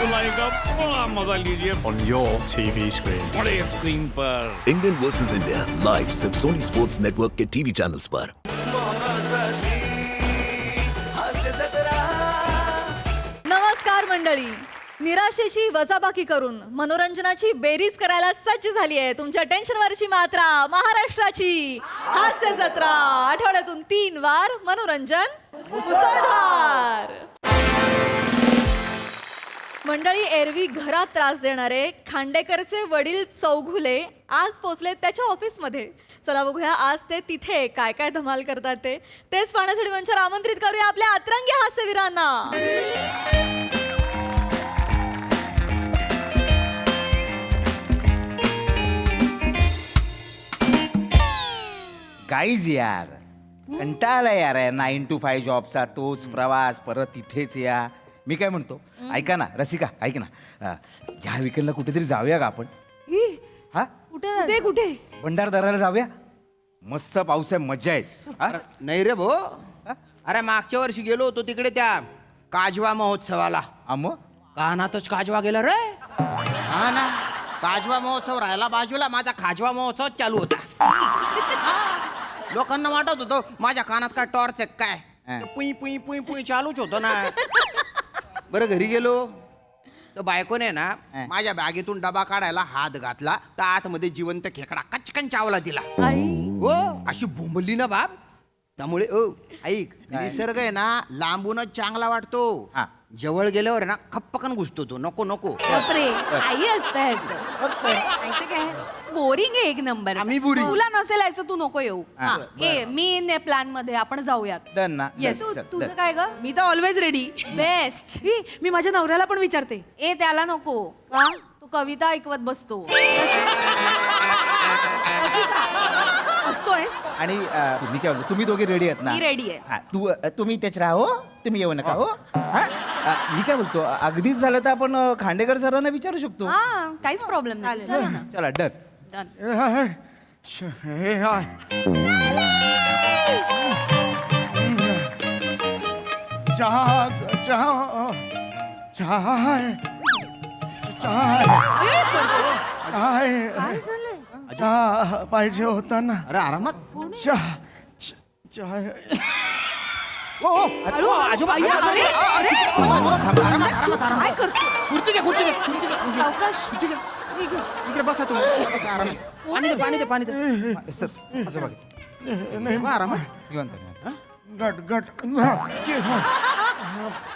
अब्दुल्ला का बड़ा मजा लीजिए on your TV screens. बड़े स्क्रीन पर। इंग्लैंड वर्सेस इंडिया लाइव सिर्फ सोनी स्पोर्ट्स नेटवर्क के टीवी चैनल्स पर। नमस्कार मंडळी, निराशेची वजाबाकी करून मनोरंजनाची बेरीज करायला सज्ज झाली आहे तुमच्या टेन्शनवरची मात्रा महाराष्ट्राची हास्य जत्रा। आठवड्यातून 3 वार मनोरंजन मुसळधार। मंडळी, एरवी घरात त्रास देणारे खांडेकरचे वडील चौघुले आज पोचले त्याच्या ऑफिसमध्ये। चला बघूया आज ते तिथे काय काय धमाल करतात तेच पाहण्यासाठी मंचावर आमंत्रित करूया आपल्या अतरंगी हास्यवीरांना। गाईज यार, कंटाळा यार 9 to 5 जॉबचा तोच प्रवास, परत तिथेच या। मी काय म्हणतो, ऐका ना रसिका, ऐक ना, ह्या विकेंडला कुठेतरी जाऊया का आपण? हा, कुठे कुठे भंडारदऱ्याला जाऊया, मस्त पाऊस आहे, मजा आहे। हा? नाही रे भो, अरे मागच्या वर्षी गेलो होतो तिकडे त्या काजवा महोत्सवाला। मग कानातच काजवा गेला रे। हा ना, काजवा महोत्सव राहिला बाजूला, माझा खाजवा महोत्सव चालू होता। लोकांना वाटत होतं माझ्या कानात काय टॉर्च आहे काय, पुई पुई पुई पुई चालूच होतं ना। बरं घरी गेलो तर बायकोने ना माझ्या बॅगेतून डबा काढायला हात घातला तर आतमध्ये जिवंत खेकडा कचकन चावला दिला। हो, अशी बोंबली ना बाप। त्यामुळे ऐक, निसर्ग आहे ना लांबूनच चांगला वाटतो, जवळ गेल्यावर ना खप्पकन घुसतो तो, नको नको। बापरे, आई असतं काय बोरिंग आहे एक नंबर। आम्ही boring. तुला नसेल यायचं तू नको येऊ। मी प्लॅन मध्ये आपण जाऊयात। डन ना? येस, चल, तुझं डन. काय ग? मी तर ऑलवेज रेडी। बेस्ट। मी माझ्या नवऱ्याला पण विचारते। त्याला नको का, तो कविता ऐकवत बसतो। असतोयस? आणि तुम्ही काय म्हणतो, तुम्ही दोघे रेडी आहेत ना? मी ready आहे. हा, तुम्ही त्याच राहा हो, तुम्ही येऊ नका हो। हा? मी काय बोलतो, अगदीच झालं तर आपण खांडेकर सरांना विचारू शकतो। हा, काहीच प्रॉब्लेम नाही। चला ना। चला डन। डन। पाहिजे होता ना। अरे आरामात। आजोबा, काय करतो? खुर्ची घे, खुर्ची घे, खुर्ची घे, सावकाश. खुर्ची घे। इकडे बसा तुम्ही, बसा आरामात। पाणी दे, पाणी दे, पाणी दे। सर, आजोबा, नाही बा, आरामात। निवांत, निवांत. गट गट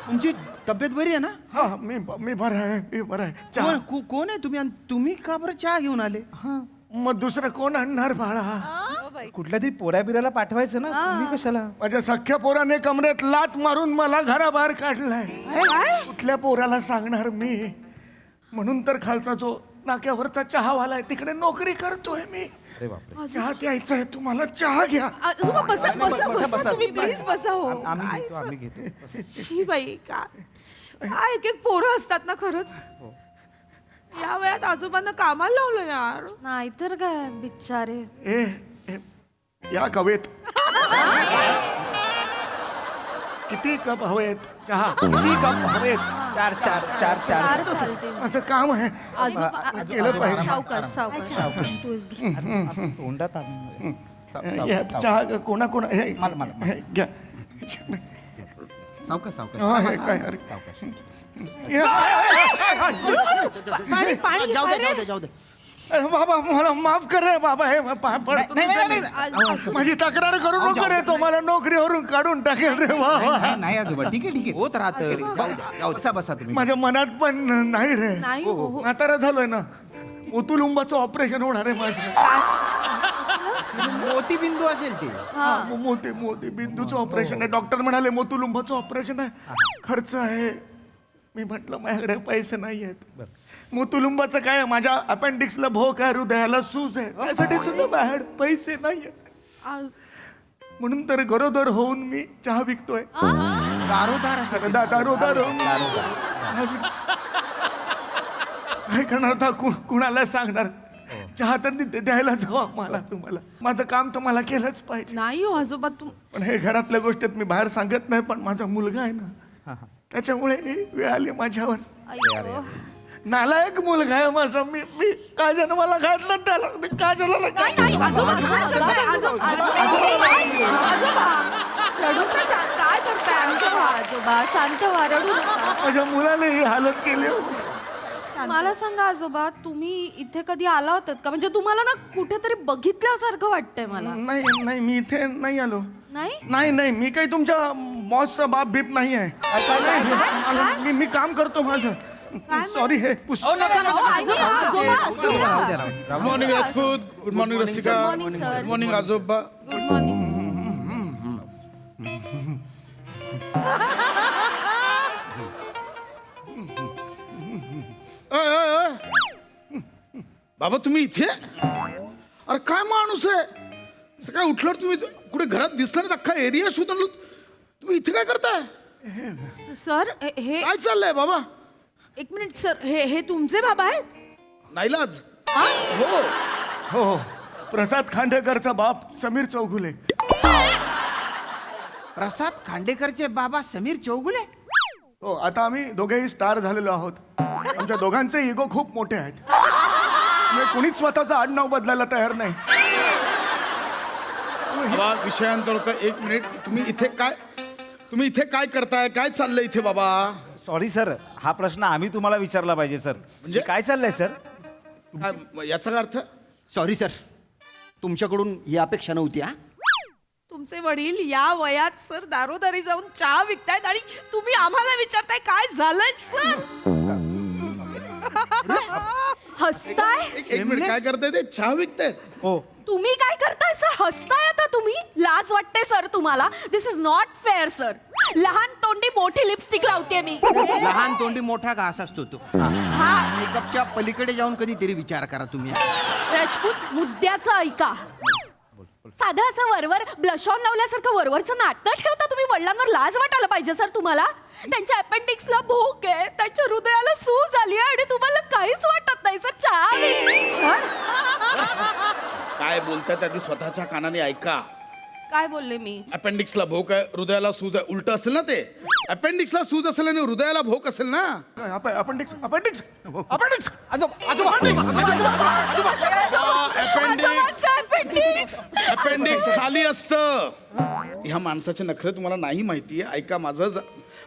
तुमची तब्येत बरी आहे ना? हा, मी बरा आहे, मी बरा आहे। चहा कोण आहे तुम्ही आणि तुम्ही का बरं चहा घेऊन आले? मग दुसरं कोण आणणार बाळा? कुठल्या तरी पोऱ्या बिराला पाठवायचं ना, तुम्ही कशाला? माझ्या सख्या पोराने कमरेत लात मारून मला घराबाहेर काढलाय। कुठल्या पोराला सांगणार मी? म्हणून तर खालचा जो नाक्यावरचा चहावाला आहे तिकडे नोकरी करतोय मी। अरे बापरे, चहा द्यायचा आहे तुम्हाला, चहा घ्या। आजोबा, बसा बसा बसा, तुम्ही प्लीज बसा हो। आम्ही घेतो। शी बाई, काय एक एक पोरं असतात ना खरंच। या वयात आजोबांना कामाला लावलं यार। नाहीतर काय बिचारे। ए या कवेत किती कप हवेत चहा? किती कप हवेत? 4 माझं काम आहे, केलं पाहिजे। सावकाश सावकाश। तोंडात हे चहा कोणा हे घ्या। सावकाश सावकाश हा, हे काय अरे पाणी पाणी जाऊ दे, जाऊ दे, जाऊ दे। अरे बाबा, मला माफ कर रे बाबा, हे पडतो माझी तक्रार करू नको रे, तो मला नोकरीवरून काढून टाकेल रे बाबा। नाही आजोबा, ठीक आहे ठीक आहे, होत राहत, जाऊ दे, जाऊ दे। बसा बसा तुम्ही। माझ्या मनात पण नाही रे, नाही हो. म्हातारा झालोय ना, मोतुलुंबाचं ऑपरेशन होणार आहे माझं। मोतीबिंदू असेल ते। मोती बिंदूचं ऑपरेशन आहे। डॉक्टर म्हणाले मोतुलुंबाचं ऑपरेशन आहे, खर्च आहे। मी म्हटलं माझ्याकडे पैसे नाही आहेत। मोतुलुंबाचं काय, माझ्या अपेंडिक्सला भोक आहे, हृदयाला सूज आहे, त्यासाठी सुद्धा माझ्याकडे पैसे नाही आहेत। म्हणून तर गरोदर होऊन मी चहा विकतोय। दारोदार असेल। दारोदार होऊन चहा विकतोय। काय करणार आता, कुणाला सांगणार? चहा तर द्यायला जावा मला, तुम्हाला माझं काम तर मला केलंच पाहिजे। नाही हो आजोबा, तू पण हे घरातल्या गोष्टीत मी बाहेर सांगत नाही, पण माझा मुलगा आहे ना, त्याच्यामुळे ही वेळ आली माझ्यावर. अय्यो. नालायक मुलगा आहे माझा. मी काजल मला घातलं त्याला. मी काजलला नाही, नाही, आजोबा, रडू नका. काय करताय आजोबा? शांत व्हा, रडू नका. माझ्या मुलाने ही हालत केली. मला सांगा आजोबा, तुम्ही इथे कधी आला होतात का? म्हणजे तुम्हाला ना कुठेतरी बघितल्यासारखं वाटतंय मला. नाही नाही, मी इथे नाही आलो. नाही नाही नाही, मी काही तुमच्या बॉसचा बाप बीप नाही आहे. मी काम करतो माझं. Sorry. Hey good morning Rajput. Good morning Rasika. Good morning आजोबा. Good morning. बाबा तुम्ही इथे? अरे काय माणूस आहे. सकाळी उठल्यावर तुम्ही कुठे घरात दिसला नाही. अख्खा एरिया शोधून तुम्ही इथे काय करताय? सर हे काय चाललंय बाबा? एक मिनिट सर, हे तुमचे बाबा आहेत? नाईलाज. हो हो, प्रसाद खांडेकरचा बाप समीर चौगुले. प्रसाद खांडेकरचे बाबा समीर चौगुले. हो, आता आम्ही दोघेही स्टार झालेलो आहोत. आमच्या दोघांचे इगो खूप मोठे आहेत. म्हणजे कुणीच स्वतःचं आडनाव बदलायला तयार नाही. बाबा विषयांतर होतं. एक मिनिट. तुम्ही इथे काय करताय? काय चाललंय इथे बाबा? सॉरी सर, हा प्रश्न आम्ही तुम्हाला विचारला पाहिजे सर. म्हणजे काय चाललंय सर? याचा काय अर्थ? सॉरी सर, तुमच्याकडून ही अपेक्षा नव्हती. हा तुमचे वडील या वयात सर दारोदारी जाऊन चहा विकतायत आणि तुम्ही आम्हाला विचारताय काय झालंय सर? हसताय? एक मिनिट. काय करताय ते? चहा विकतायत? हो. तुम्ही काय करताय सर? हसताय आता तुम्ही? लाज वाटते सर तुम्हाला? दिस इज नॉट फेअर सर. लहान तोंडी मोठी लिपस्टिक लावते मी. लहान तोंडी मोठा घास असतो तो. हा मेकअपच्या पलीकडे जाऊन कधीतरी विचार करा तुम्ही. राजपूत, मुद्द्याचं ऐका. साधं असं वरवर ब्लश ऑन लावल्यासारखं वरवरचं नाटक ठेवता तुम्ही. वडिलांवर लाज वाटायला पाहिजे सर तुम्हाला. त्यांच्या अपेंडिक्सला भूक आहे, त्यांच्या हृदयाला सूज आली आहे आणि तुम्हाला काहीच वाटत नाही सर. चहा सर काय बोलताय आधी स्वतःच्या कानाने ऐका. काय बोलले मी? अपेंडिक्सला भोक आहे, हृदयाला सूज आहे. उलट असेल ना ते. अपेंडिक्सला सूज असेल आणि हृदयाला भोक असेल ना. Appendix appendix appendix. अपेंडिक्स खाली असतं. ह्या माणसाचे नखरे तुम्हाला नाही माहितीये. ऐका माझं.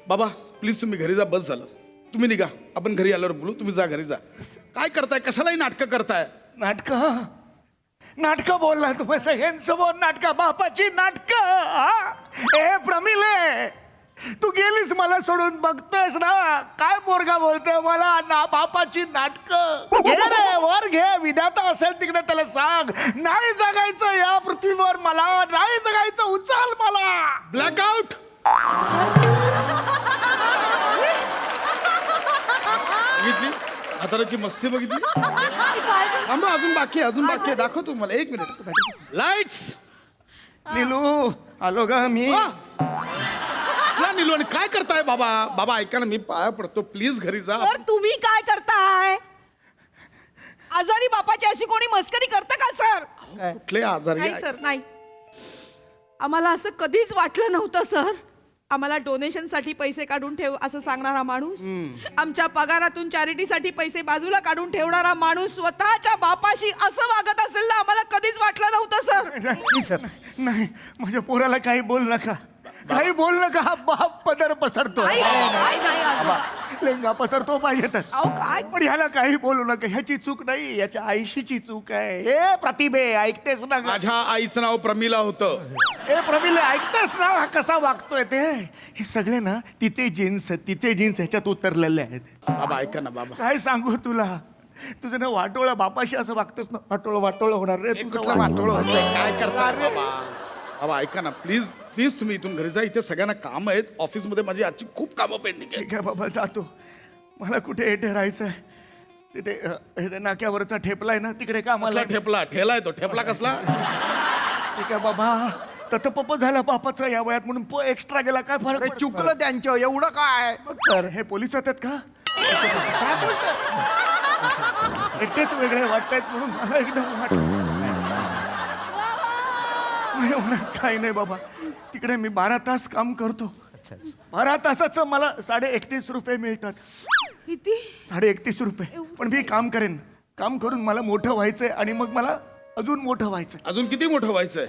बाबा प्लीज तुम्ही घरी जा. बस झालं. तुम्ही निघा. आपण घरी आल्यावर बोलू. तुम्ही जा घरी जा. काय करताय? कशालाही नाटकं करताय? नाटकं बोलला तुम्ही सगळ्यांसमोर. नाटकं, बापाची नाटकं. ए प्रमिले, तू गेलीस मला सोडून. बघतोयस ना काय पोरगा बोलतोय मला. ना बापाची नाटकं. घे रे वर घे. विधाता असेल तिकडे त्याला सांग. नाही जगायचं या पृथ्वीवर मला. नाही जगायचं. उचल मला. ब्लॅकआउट. बघितली हाताची मस्ती? बघितली? थांबा, अजून बाकी आहे. दाखवतो तुम्हाला. एक मिनिट. लाईट्स. नीलू आलो ग मी. नीलू, आणि काय करताय बाबा? बाबा ऐका ना, मी पाया पडतो. प्लीज घरी जा. सर तुम्ही काय करताय? आजारी बापाची अशी कोणी मस्करी करतं का सर? कुठले आजारी? नाही सर, नाही. आम्हाला असं कधीच वाटलं नव्हतं सर. आम्हाला डोनेशन साठी पैसे काढून ठेव असं सांगणारा माणूस, आमच्या पगारातून चॅरिटीसाठी पैसे बाजूला काढून ठेवणारा माणूस स्वतःच्या बापाशी असं वागत असेल ना, आम्हाला कधीच वाटलं नव्हतं सर. नाही, माझ्या पोराला काही बोल नका. काही बोल नका. हा बाप पदर पसरतो. लेंगा पसरतो पाहिजे तर. काय पण ह्याला काही बोलू नका. ह्याची चूक नाही, याच्या आईशीची चूक आहे. हे प्रतिभे ऐकतेस ना? माझ्या आईचं नाव प्रमिला होतं. ए प्रमिला, ऐकतेस ना हा कसा वागतोय ते? हे सगळे ना तिथे जीन्स ह्याच्यात उतरलेले आहेत. बाबा ऐका ना बाबा. काय सांगू तुला? तुझं ना वाटोळं बापाशी असं वागतोस ना. वाटोळं होणार रे. तुझं वाटोळं होतंय. काय करताय बाबा? बाबा ऐका ना प्लीज. प्लीज तुम्ही इथून घरी जा. इथे सगळ्यांना काम आहेत. ऑफिसमध्ये माझी आजची खूप कामं पेंडिंग आहे. ठीक आहे बाबा, जातो. मला कुठे एटे राहायचं आहे. तिथे नाक्यावरचा ठेपला आहे ना, तिकडे कामाला. ठेपला ठेला आहे तो. ठेपला कसला? ठीक आहे बाबा. ततपप झाला बापाचा या वयात म्हणून एक्स्ट्रा गेला. काय फरक पडतो? चुकलं त्यांच्या. एवढं काय? तर हे पोलीस आहेत का? एकटेच वेगळे वाटतायत म्हणून मला एकदम वाटत. काही नाही बाबा. तिकडे मी 12 तास काम करतो. अच्छा अच्छा. 12 तासाचं मला 31.5 रुपये मिळतात. किती 31.5 रुपये. पण मी काम करेन. काम करून मला मोठं व्हायचंय आणि मग मला अजून मोठं व्हायचंय. अजून किती मोठं व्हायचंय?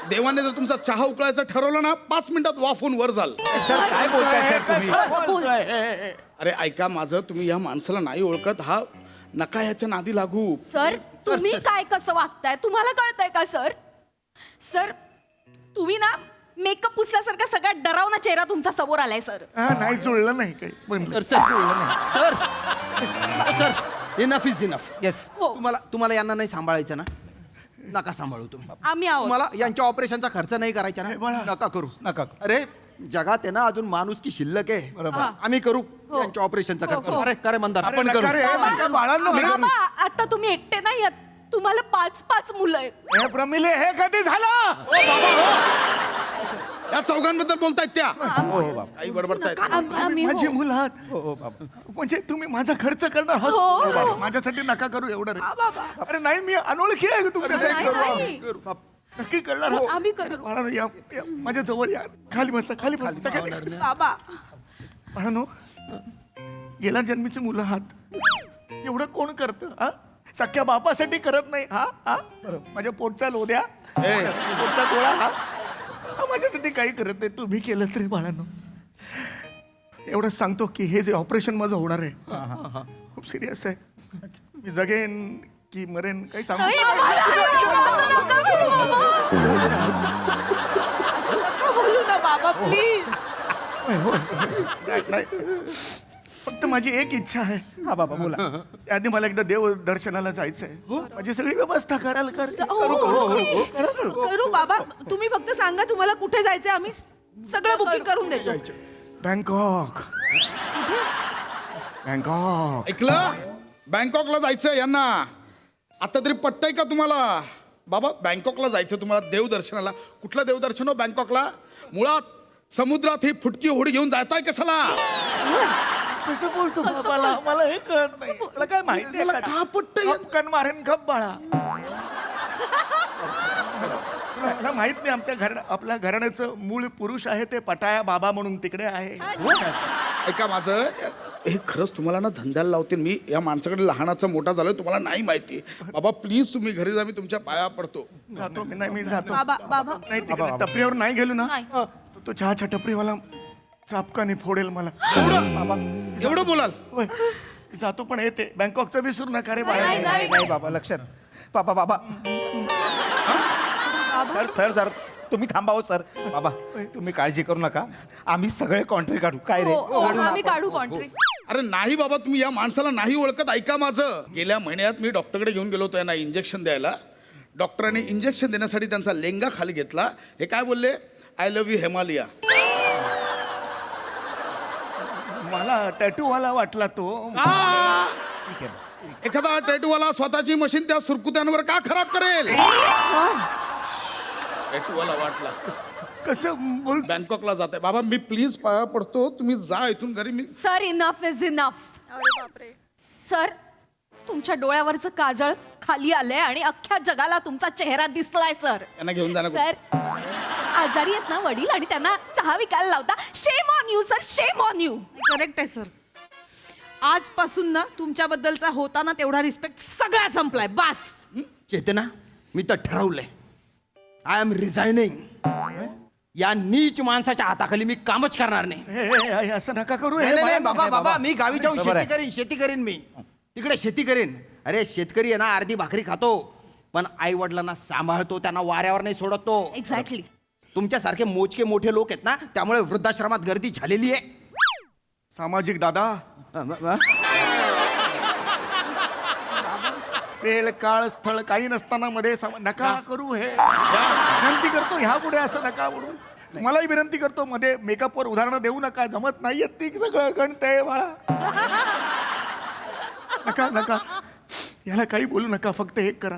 देवाने जर तुमचा चहा उकळायचं ठरवलं ना 5 मिनिटात वाफून वर जाल. सर काय बोलताय सर तुम्ही? कसं बोलतोय? अरे ऐका माझं, तुम्ही या माणसाला नाही ओळखत, हा नका ह्याच्या नादी लागू. सर तुम्ही काय कसं वागताय तुम्हाला कळतंय का सर? सर तुम्ही ना मेकअप पुसल्यासारखा सगळ्यात डरावना चेहरा तुमचा समोर आलाय सर. हा, नाही जुळलं नाही काही पण sir enough is enough. Yes. तुम्हाला यांना नाही सांभाळायचं ना, नका सांभाळू तुम्ही. आम्ही आहोत. तुम्हाला यांच्या ऑपरेशनचा खर्च नाही करायचा ना, नका करू. नका. अरे जगात आहे ना अजून माणूस की शिल्लक आहे. बरोबर. आम्ही करू यांच्या ऑपरेशनचा खर्च. अरे करे मंदार अरे आपण नका करू. रे, माझ्या बाळांना मी करू. बाबा आता तुम्ही एकटे नाही आहात तुम्हाला 5 मुलं आहेत. हे प्रमिले हे कधी झालं? या चौघांबद्दल बोलतायत त्या हो बाबा. काही बडबडतायत. आम्ही माझी हो. मुलं आहात. हो बाबा. म्हणजे तुम्ही माझा खर्च करणार हो, हो. आहात? माझ्यासाठी नका करू एवढं रे. अरे नाही मी अनोळखी आहे तुमच्यासाठी. नाही. नक्की करणार आहोत. आम्ही करू. बाळांनो, या माझ्या जवळ या. खाली बसा खाली बसा. बाबा बाळांनो, गेल्या जन्मीची मुलं आहात. एवढं कोण करतं? हा, सख्या बापासाठी करत नाही. हा हा माझ्या पोटचा लोद्या, पोटचा डोळा, हा हा, माझ्यासाठी काही करत नाही. तुम्ही केलं तरी बाळांनो. एवढंच सांगतो की हे जे ऑपरेशन माझं होणार आहे खूप सिरियस आहे. मी जगेन की मरेन काही सांगू नाही, बाबा, असं नका बोलू, बाबा. असं नका बोलू ना बाबा प्लीज. नाही. फक्त माझी एक इच्छा आहे. हा बाबा बोला. आधी मला एकदा देव दर्शनाला जायचंय. माझी सगळी व्यवस्था कराल कर. करू बाबा तुम्ही फक्त सांगा तुम्हाला कुठे जायचंय आम्ही सगळं बुकिंग करून देतो. बँकॉक. बँकॉक. ऐकलं? बँकॉकला जायचं यांना. आता तरी पटतंय का तुम्हाला? बाबा बँकॉकला जायचं तुम्हाला देवदर्शनाला. कुठलं देवदर्शन हो बँकॉकला? मुळात समुद्रात ही फुटकी होडी घेऊन जाताय कशाला? कसं बोलतो बाबाला? मला हे कळत नाही. मला काय माहिती आहे का? पटकन मारेन गप बाळा. मला माहित नाही. आपल्या घराण्याचं मूळ पुरुष आहे ते पटाया बाबा म्हणून तिकडे आहे. ऐका माझं, हे खरंच तुम्हाला ना धंद्याला लावते. मी या माणसाकडे लहानाचा मोठा झालोय तुम्हाला नाही माहिती. बाबा प्लीज तुम्ही घरी जा, मी तुमच्या पाया पडतो. जातो मी. नाही मी जातो. बाबा नाही तिकडे टपरीवर नाही गेलो ना तो चहाच्या टपरीवाला चापकाने फोडेल मला. एवढं बोलाल? होय. जातो पण येते. बँकॉकचं विसरू नका रे बाळा. नाही बाबा लक्षात. बाबा बाबा सर सर तुम्ही थांबाव सर. बाबा तुम्ही काळजी करू नका. आम्ही सगळे कॉन्ट्री काढू. काय रे? हो, आम्ही काढू कॉन्ट्री. अरे नाही बाबा, तुम्ही या माणसाला नाही ओळखत. ऐका माझं, गेल्या महिन्यात मी डॉक्टरकडे घेऊन गेलो होतो यांना इंजेक्शन द्यायला. डॉक्टरांनी इंजेक्शन देण्यासाठी त्यांचा लेंगा खाली घेतला. हे काय बोलले? I love you Himalaya. मला टॅटूवाला वाटला तो. एखादा टॅटूवाला स्वतःची मशीन त्या सुरकुत्यांवर का खराब करेल? टॅटूवाला वाटला. कसं बोल. बँकॉकला जात आहे बाबा. मी प्लीज पाया पडतो, तुम्ही जा इथून घरी. मी सर इनफ इज इनफ. अरे बापरे. सर तुमच्या डोळ्यावरचं काजळ खाली आलंय आणि अख्ख्या जगाला तुमचा चेहरा दिसलाय सर. त्यांना घेऊन जाणार. सर आजारी आहेत ना वडील आणि त्यांना चहा विकायला लावता. Shame on you sir, shame on you. Correct आहे सर. आजपासून ना तुमच्याबद्दलचा होता ना तेवढा रिस्पेक्ट सगळा संपलाय. बस. चेतना, मी तर ठरवलंय. I am resigning. या नीच माणसाच्या हाताखाली मी कामच करणार नाही. हे असं नका करू. नाही, हे नाही, बाळा, बाबा बाबा मी गावी जाऊन बरोबर शेती करीन मी तिकडे शेती करीन. अरे शेतकरी आहे ना अर्धी भाकरी खातो पण आई वडिलांना सांभाळतो, त्यांना वाऱ्यावर नाही सोडत तो. एक्झॅक्टली. तुमच्यासारखे मोजके मोठे लोक आहेत ना त्यामुळे वृद्धाश्रमात गर्दी झालेली आहे. सामाजिक दादा. वेळ काळ स्थळ काही नसताना मध्ये नका करू. हे विनंती करतो. ह्या पुढे असं नका म्हणू. मलाही विनंती करतो मध्ये मेकअपवर उदाहरणं देऊ नका. जमत नाहीये ती सगळं गणतंय बाळा. नका नका याला काही बोलू नका. फक्त एक करा.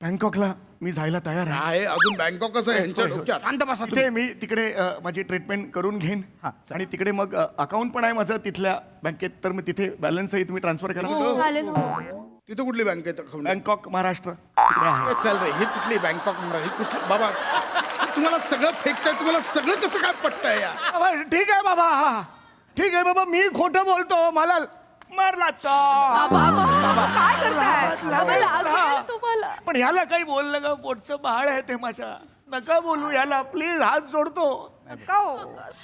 बँकॉकला मी जायला तयार आहे. आहे अजून बँकॉक कसं यांच्या डोक्यात. शांत बसा तिथे मी तिकडे माझी ट्रीटमेंट करून घेईन आणि तिकडे मग अकाउंट पण आहे माझं तिथल्या बँकेत. तर मी तिथे बॅलन्सही तुम्ही ट्रान्सफर करा. चालेल. तिथं कुठली बँक आहे? बँकॉक महाराष्ट्र तिकडे आहे. चाल रे. ही कुठली बँकॉक? ही कुठली बाबा? तुम्हाला सगळं फेकताय, तुम्हाला सगळं कसं काय पटतंय या? बाबा, ठीक आहे बाबा, ठीक आहे बाबा, मी खोटं बोलतो, मला मार लागतो. काय करताय तुम्हाला पण ह्याला काही बोललं का, पोटचं बाळ आहे ते माझ्या, नका बोलू याला, प्लीज, हात जोडतो. का हो?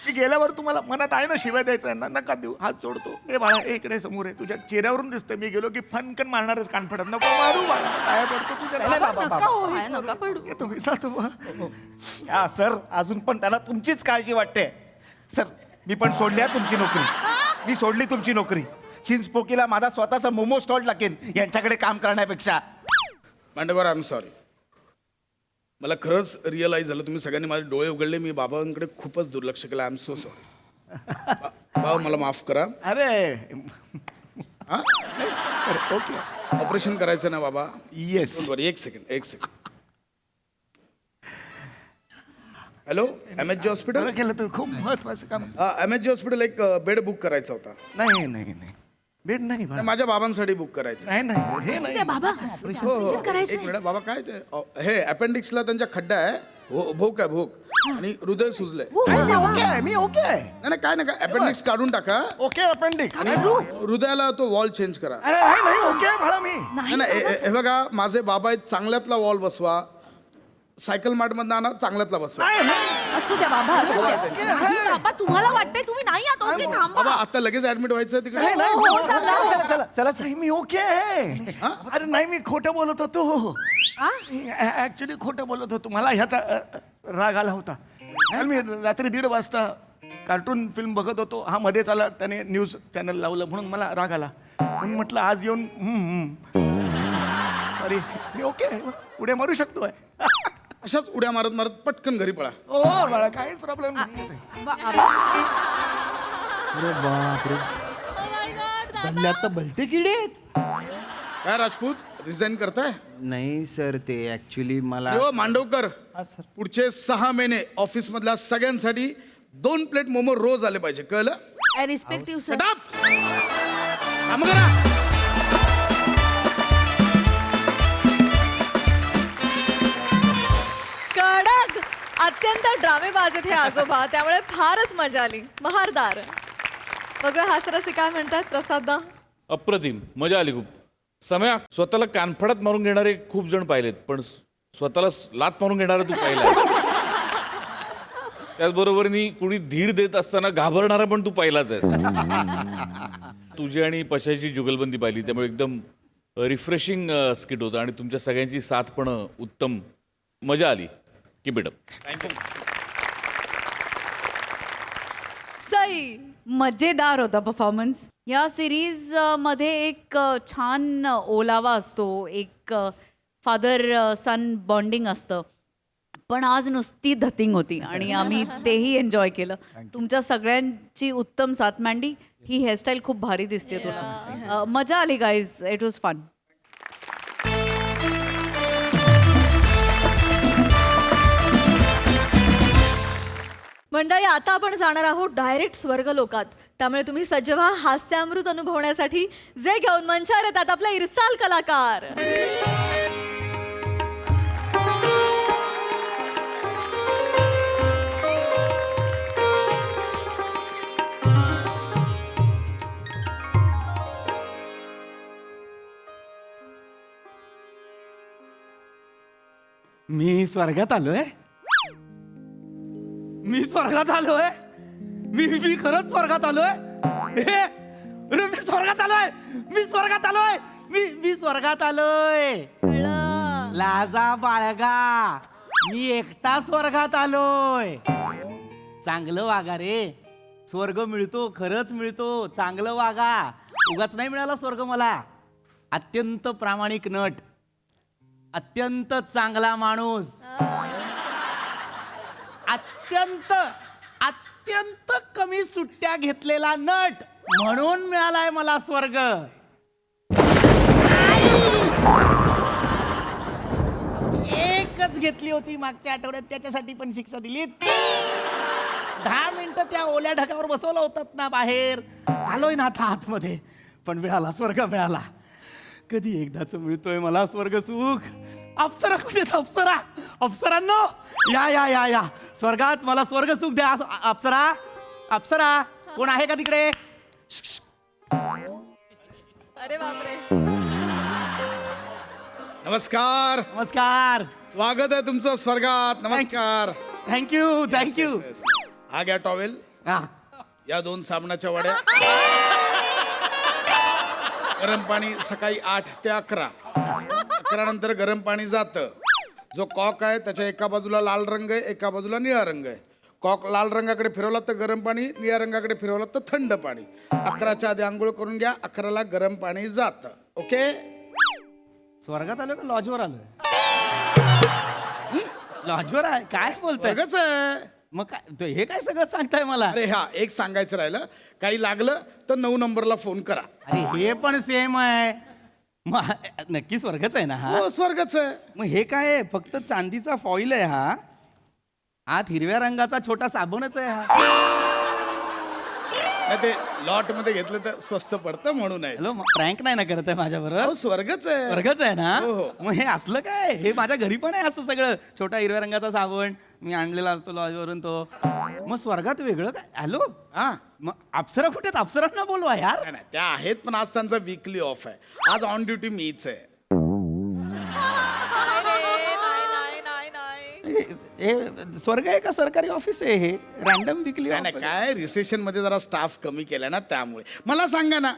मी गेल्यावर तुम्हाला मनात आहे ना शिवाय द्यायचं ना, नका देऊ, हात जोडतो. ए बाळा, इकडे समोर आहे, तुझ्या चेहऱ्यावरून दिसतं मी गेलो की फनकन मारणारच कान पडत, नको मारू बाळा, काय पडतो तुझ्या. नका हो, हे नका पडू. येतो मी, जातो बा. या सर, अजून पण त्याला तुमचीच काळजी वाटते. सर, मी पण सोडली आहे तुमची नोकरी, मी सोडली तुमची नोकरी. चिंचपोकीला माझा स्वतःचा मोमो स्टॉल टाकेन यांच्याकडे काम करण्यापेक्षा. Mandekar, I am sorry. मला खरंच रिअलाईज झालं, तुम्ही सगळ्यांनी माझे डोळे उघडले, मी बाबांकडे खूपच दुर्लक्ष केलं. I am so sorry. बाबा, मला माफ करा. अरे हा, ओके, ऑपरेशन करायचं ना बाबा? येस. एक सेकंड. Hello, MHG hospital. बरं केलं तू, खूप महत्वाचं काम. MHG हॉस्पिटल, एक बेड बुक करायचा होता. नाही बेड नाही बाळा. माझ्या बाबांसाठी बुक करायचं. नाही हे नाही बाबा हो, एक मिनिट बाबा, काय ते हे अपेंडिक्सला त्यांच्या खड्डा आहे, भोक आहे, भोक, आणि हृदय सुजलंय. मी ओके आहे, मी ओके आहे. नाही काय नका, अपेंडिक्स काढून टाका ओके अपेंडिक्स. आणि हृदयाला तो वॉल चेंज करा. अरे नाही ओके आहे बाळा मी. नाही, हे बघा, माझे बाबा आहेत, चांगल्यातला वॉल बसवा. सायकल मार्ट मधनं आणा, चांगल्यातला बसवा. असू द्या बाबा, असू द्या. बाबा, तुम्हाला वाटतंय तुम्ही नाही आहात, ओके, थांबा. बाबा, आता लगेच ऍडमिट व्हायचं तिकडे. चला नाही मी ओके आहे. अरे नाही, मी खोटं बोलत होतो, ऍक्च्युली खोटं बोलत होतो. मला ह्याचा राग आला होता. मी रात्री 1:30 वाजता कार्टून फिल्म बघत होतो, हा मध्येच आला, त्याने न्यूज चॅनल लावलं, म्हणून मला राग आला. म्हणून म्हटलं आज येऊन सॉरी, मी ओके आहे, उड्या मारू शकतो आहे. अशाच उड्या मारत मारत पटकन घरी पळा. ओ बाळा, काहीच प्रॉब्लेम नाही. अरे बापरे, बल्ल्यात तर भलते किडे आहेत. काय राजपूत, रिझाईन करताय? नाही सर, ते ऍक्च्युली मला हो मांडवकर, पुढचे 6 महिने ऑफिस मधल्या सगळ्यांसाठी 2 प्लेट मोमो रोज आले पाहिजे, कळलं? Respective sir. Shut up! काम करा. कडक, अत्यंत ड्रामेबाज आहेत हे आजोबा, त्यामुळे फारच मजा आली. बहारदार. बघा हास्यरसिक काय म्हणतात प्रसाददा. अप्रतिम, मजा आली खूप. सम्या, स्वतःला कानफडात मारून घेणारे खूप जण पाहिलेत, पण स्वतःला लात मारून घेणारा तू पाहिला. त्याचबरोबरनी कुणी धीर देत असताना घाबरणारा पण तू पाहिलाच आहेस. तुझी आणि पशाची जुगलबंदी पाहिली, त्यामुळे एकदम रिफ्रेशिंग स्किट होतं आणि तुमच्या सगळ्यांची साथ पण उत्तम. मजा आली. Keep it up. सई. मजेदार होता परफॉर्मन्स. या सिरीज मध्ये एक छान ओलावा असतो, एक फादर सन बॉन्डिंग असतं, पण आज नुसती धतिंग होती आणि आम्ही तेही एन्जॉय केलं. तुमच्या सगळ्यांची उत्तम साथ. मँडी, ही हेअरस्टाईल खूप भारी दिसते तुला. मजा आली गाईज, इट वॉज फन. मंडळी, आता आपण जाणार आहोत डायरेक्ट स्वर्ग लोकात, त्यामुळे तुम्ही सज्ज व्हा हास्यामृत अनुभवण्यासाठी. जे घेऊन मंचावर येतात आपले इरसाल कलाकार. मी स्वर्गात आलोय, मी स्वर्गात आलोय, मी खरंच स्वर्गात आलोय. अरे मी स्वर्गात आलोय, मी स्वर्गात आलोय, मी स्वर्गात आलोय. लाजा बाळगा, मी एकटा स्वर्गात आलोय. चांगलं वागा रे, स्वर्ग मिळतो, खरंच मिळतो. चांगलं वागा, उगाच नाही मिळाला स्वर्ग मला. अत्यंत प्रामाणिक नट, अत्यंत चांगला माणूस, अत्यंत अत्यंत कमी सुट्ट्या घेतलेला नट, म्हणून मिळालाय मला स्वर्ग. एकच घेतली होती मागच्या आठवड्यात, त्याच्यासाठी पण शिक्षा दिलीत. 10 मिनिटं त्या ओल्या ढगावर बसवलं होतात ना बाहेर. आलोय ना आता आतमध्ये, पण मिळाला स्वर्ग, मिळाला. कधी एकदाच मिळतोय मला स्वर्ग सुख. अप्सरा कुठे आहेत? अप्सरा अप्सरांनो या या या या स्वर्गात मला स्वर्ग सुख द्या. अप्सरा अप्सरा कोण आहे का तिकडे? अरे बापरे. नमस्कार, नमस्कार. स्वागत आहे तुमचं स्वर्गात. नमस्कार. Thank you thank you. Yes, yes. हा घ्या टॉवेल, हा या 2 साबणाच्या वड्या. गरम पाणी सकाळी 8 ते 11. 11 नंतर गरम पाणी जातं. जो कॉक आहे त्याच्या एका बाजूला लाल रंग आहे, एका बाजूला निळा रंग आहे. कॉक लाल रंगाकडे फिरवला तर गरम पाणी, निळ्या रंगाकडे फिरवला तर थंड पाणी. 11च्या आधी आंघोळ करून घ्या, 11ला गरम पाणी जातं. ओके. स्वर्गात आलोय का लॉजवर आलोय? लॉजवर आहे काय बोलतोय? स्वर्गच आहे. मग काय हे काय सगळं सांगताय मला? अरे हा एक सांगायचं राहिलं, काही लागलं तर 9 नंबरला फोन करा. अरे हे पण सेम आहे. मग नक्की स्वर्गच आहे ना हा? हो स्वर्गच आहे. मग हे काय आहे? फक्त चांदीचा फॉईल आहे हा. आत हिरव्या रंगाचा छोटा साबणच आहे हा. नाही ते लॉट मध्ये घेतलं तर स्वस्त पडतं म्हणून आहे. हॅलो प्रँक नाही ना करत आहे माझ्या हो बरोबर? स्वर्गच आहे. स्वर्गच आहे ना? हो, हो. मग हे असलं काय? हे माझ्या घरी पण आहे असं सगळं. छोटा हिरव्या रंगाचा साबण मी आणलेला असतो लॉजवरून तो. मग स्वर्गात वेगळं काय? हॅलो हा मग अप्सरा कुठे आहेत? अप्सरांना बोलवा यार. नाही, नाही त्या आहेत पण आज त्यांचा वीकली ऑफ आहे. आज ऑन ड्युटी मीच आहे. हे स्वर्ग आहे का सरकारी ऑफिस आहे हे? रॅन्डम विकली नाही नाही काय रिसेशन मध्ये जरा स्टाफ कमी केला ना त्यामुळे. मला सांगा ना,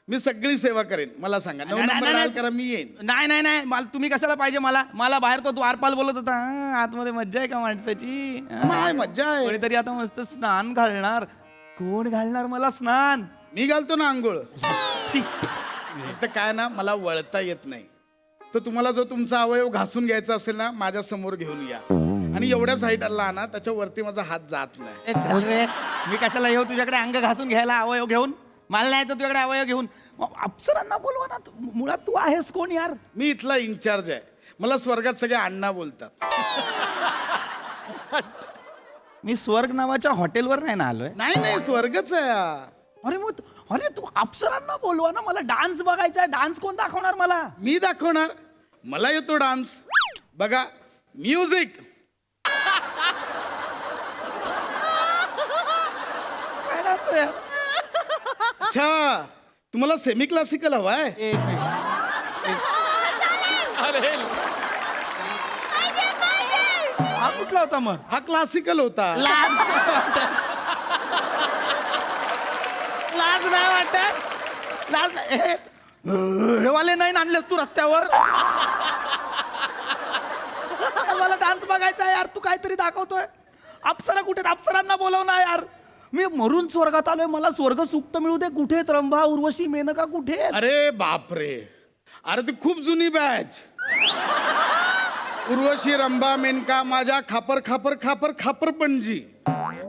मी सगळी सेवा करेन. मला सांगा 9 नंबर डायल करा, मी येईन. नाही नाही नाही मला तुम्ही कशाला पाहिजे? मला बाहेर तो द्वारपाल बोलत होता. आतमध्ये मज्जा आहे का माणसाची? काय मज्जा आहे. कोणीतरी आता मस्त स्नान घालणार. कोण घालणार मला स्नान? मी घालतो ना आंघोळ. शी. फक्त काय ना मला वळता येत नाही. तर तुम्हाला जो तुमचा अवयव घासून घ्यायचा असेल ना माझ्या समोर घेऊन या. आणि एवढ्याच हाईटला ना त्याच्यावरती माझा हात जात नाही. ए, चल रे मी कशाला येऊ तुझ्याकडे अंग घासून घ्यायला अवयव घेऊन? मला नाही तर तुझ्याकडे अवयव घेऊन. अप्सरांना बोलवा ना. मुळात तू आहेस कोण यार? मी इथला इन्चार्ज आहे. मला स्वर्गात सगळे अण्णा बोलतात. मी स्वर्ग नावाच्या हॉटेलवर नाही ना आलोय. नाही नाही स्वर्गच आहे. अरे मग अरे तू अप्सरांना बोलवा ना. मला डान्स बघायचा आहे. डान्स कोण दाखवणार मला? मी दाखवणार. मला येतो डान्स. बघा म्युझिक. काय डान्स आहे? अच्छा तुम्हाला सेमी क्लासिकल हवाय? एक मिनिट. हा कुठला होता मग? हा क्लासिकल होता. लाज नाही वाटत? लाज हे वाले नाही आणलेस तू रस्त्यावर? मला डान्स बघायचा यार. तू काहीतरी दाखवतोय. अप्सरा कुठे? अप्सरांना बोलव ना यार. मी मरून स्वर्गात आलोय. मला स्वर्ग सुक्त मिळू दे. कुठे आहेत रंभा उर्वशी मेनका कुठे आहेत? अरे बापरे, अरे ती खूप जुनी बॅच. उर्वशी रंभा मेनका माझ्या खापर खापर खापर खापर पणजी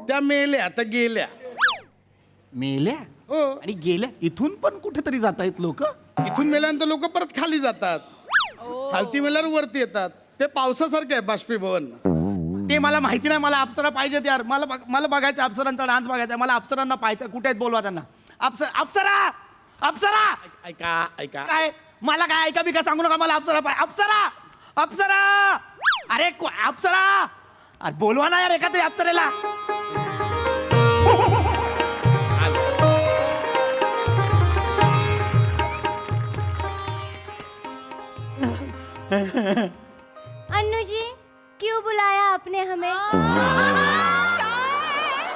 त्या मेल्या आता गेल्या. मेल्या? हो. आणि गेल्या? इथून पण कुठेतरी जात आहेत लोक. इथून मेल्यानंतर लोक परत खाली जातात. खालती मेल्यावर वरती येतात. ते पावसासारखं आहे बाष्पीभवन. ते मला माहिती नाही. मला अप्सरा पाहिजेत यार. मला बघायचं अप्सरांचा डान्स बघायचा. मला अप्सरांना पाहायचं. कुठे आहेत बोलवा त्यांना. अप्सरा अप्सरा ऐका ऐका काय? मला काय ऐका बिका सांगू नका. मला अप्सरा अप्सरा अप्सरा. अरे अप्सरा. अरे बोलवा ना यार एका तरी अप्सरेला. अन्नू जी क्यों बुलाया आपने हमें?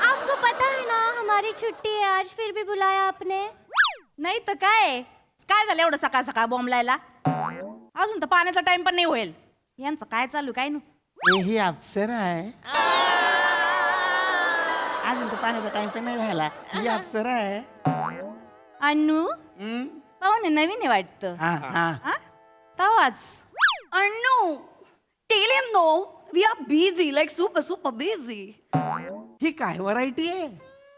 आपको पता है ना हमारी छुट्टी है आज, फिर भी बुलाया आपने. नाही तर काय काय झालं एवढं सकाळ सकाळ बॉम्ब लायला? अजून तर पाण्याचा टाइम पण नाही होईल. यांचं काय चालू काय नु? ही अप्सरा आहे. अजून तर पाण्याचा टाइम पण नाही झाला. ही अप्सरा आहे. अन्नू पाहुणे नवीन आहे वाटतं. हा तवाच Annu, tell him no. We are busy, like super busy. ही काय व्हरायटी आहे?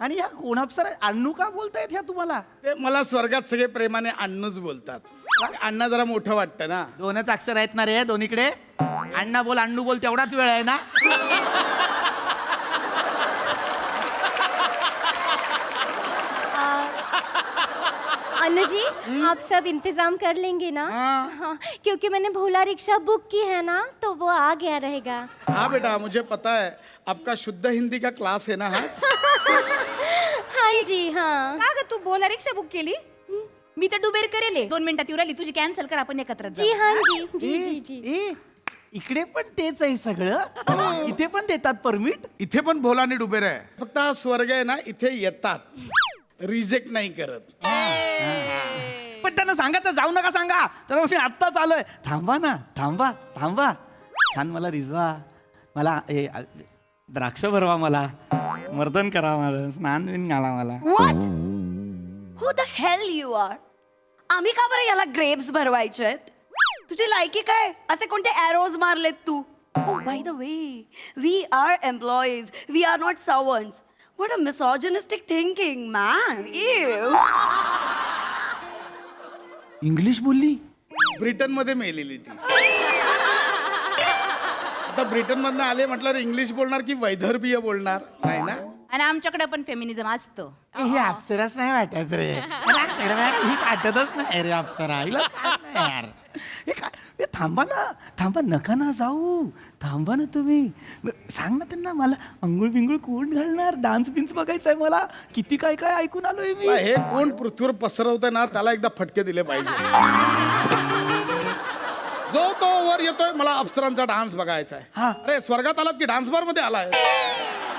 आणि ह्या कोण अप्सरा? अण्णू का बोलतायत ह्या तुम्हाला? ते मला स्वर्गात सगळे प्रेमाने अण्णूच बोलतात. अण्णा जरा मोठं वाटतं ना. 2च अक्षर आहेत ना रे दोन्हीकडे. अण्णा बोल अण्णू बोल तेवढाच वेळ आहे ना. अनु जी आप सब इंतजाम कर लेंगे ना? हाँ, क्योंकि मैंने भोला रिक्शा बुक की है ना, तो वो आ गया रहेगा। हाँ बेटा, मुझे पता है आपका शुद्ध हिंदी का क्लास है ना आज. हाँ जी हाँ. का ग तू बोला रिक्षा बुक केली मी तर डुबेर करेल 2 मिनिटात येऊ राहिली तुझी कॅन्सल कर आपण एकत्र जी हाँ जी जी जी जी. ए इकडे पण तेच आहे सगळं. इथे पण देतात परमिट. इथे पण भोला आणि डुबेर आहे. फक्त हा स्वर्ग आहे ना, इथे येतात, रिजेक्ट नाही करत. पण त्यांना सांगा तर जाऊ नका सांगा. तर मी आत्ताच आलोय. थांबा ना, थांबा थांबा. छान मला रिझवा, मला द्राक्ष भरवा, मला मर्दन करा, मला स्नान बिन घाला मला. What who the hell you are आम्ही का बरं याला ग्रेप्स भरवायचे आहेत तुझी लायकी काय असे कोणते एरोज मारलेत तू by the way we are employees we are not servants what a misogynistic thinking man English बोलली. ब्रिटन मध्ये मेलेली ती. आता ब्रिटन मधनं आले म्हटलं इंग्लिश बोलणार की वैदर्भीय बोलणार नाही ना. आणि आमच्याकडे पण फेमिनिझम असतं. हे अप्सराच नाही वाटत रे. ही वाटतच नाही रे अप्सरा. हिला सांग ना यार. हे काय, हे थांबा ना, थांबा, नका ना जाऊ, थांबा ना तुम्ही. सांग ना त्यांना, मला अंघोळ बिंगुळ कोण घालणार, डान्स बिन्स बघायचंय मला. किती काय काय ऐकून आलोय मी. हे कोण पृथ्वीवर पसरवतंय ना, त्याला एकदा फटके दिले पाहिजे. जो तो वर येतोय, मला अप्सरांचा डान्स बघायचा आहे. हा. अरे स्वर्गात आलात की डान्स बार मध्ये आलाय.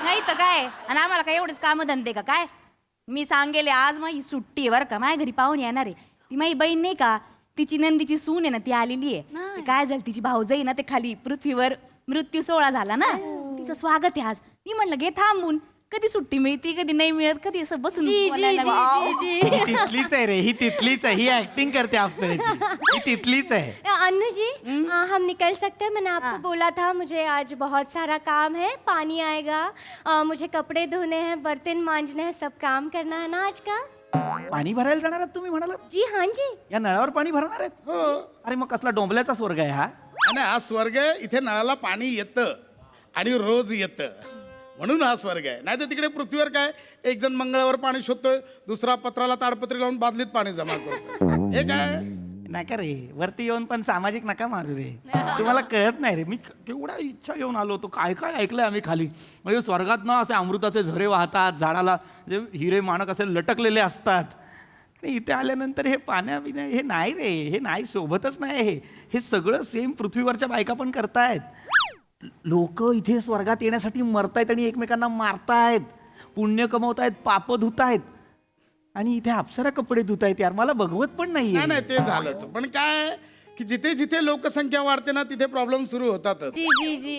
नाही तर काय, आणि आम्हाला काय एवढेच काम धंदे का काय. मी सांगेले आज माझी सुट्टी आहे बरं का, माझ्या घरी पाहुणे येणार आहे. ती माझी बहीण नाही का, तिची नंदीची सून आहे ना, ती आलेली आहे. ते काय झालं, तिची भाऊजाई ना, ते खाली पृथ्वीवर मृत्यू सोहळा झाला ना, तिचं स्वागत आहे आज. मी म्हटलं घे थांबून, कधी सुट्टी मिळते कधी नाही मिळत, कधी असं बसून जी जी बोलायला. जी जी ही जी. तिथलीच आहे रे, ही तिथलीच आहे. ही ऍक्टिंग करते अप्सरेची, ही तिथलीच आहे. अनु जी हम निकल सकते हैं? मैंने आपको बोला था मुझे आज बहुत सारा काम है, पानी आएगा, मुझे कपड़े धोने हैं, बर्तन मांजने हैं, सब काम करना है ना आज का. पाणी भरायला जाणार आहात तुम्ही म्हणाला? जी हाँ जी. या नळावर पाणी भरणार आहेत? अरे मग कसला डोंबल्याचा स्वर्ग आहे हा. आणि हा स्वर्ग आहे, इथे नळाला पाणी येतं आणि रोज येतं, म्हणून हा स्वर्ग आहे. नाही तर तिकडे पृथ्वीवर काय, एक जण मंगळावर पाणी शोधतोय, दुसरा पत्राला ताडपत्री लावून बादलीत पाणी जमा करतोय. हे काय नका रे, वरती येऊन पण सामाजिक नका मारू रे. तुम्हाला कळत नाही रे. मी केवढा इच्छा घेऊन आलो होतो. काय काय ऐकलंय आम्ही खाली. म्हणजे स्वर्गात ना असे अमृताचे झरे वाहतात, झाडाला जे हिरे माणक असे लटकलेले असतात. आणि इथे आल्यानंतर हे पाण्या हे नाही रे, हे नाही, शोभतच नाही. हे सगळं सेम पृथ्वीवरच्या बायका पण करतायत. लोक इथे स्वर्गात येण्यासाठी मरतायत आणि एकमेकांना मारतायत, पुण्य कमवतायत, पाप धुतायत. आणि इथे अप्सरा कपडे धुतायत यार. मला बघवत पण नाही नाही. ते झालंच. पण काय की जिथे जिथे लोकसंख्या वाढते ना, तिथे प्रॉब्लेम सुरू होतात. जी जी जी.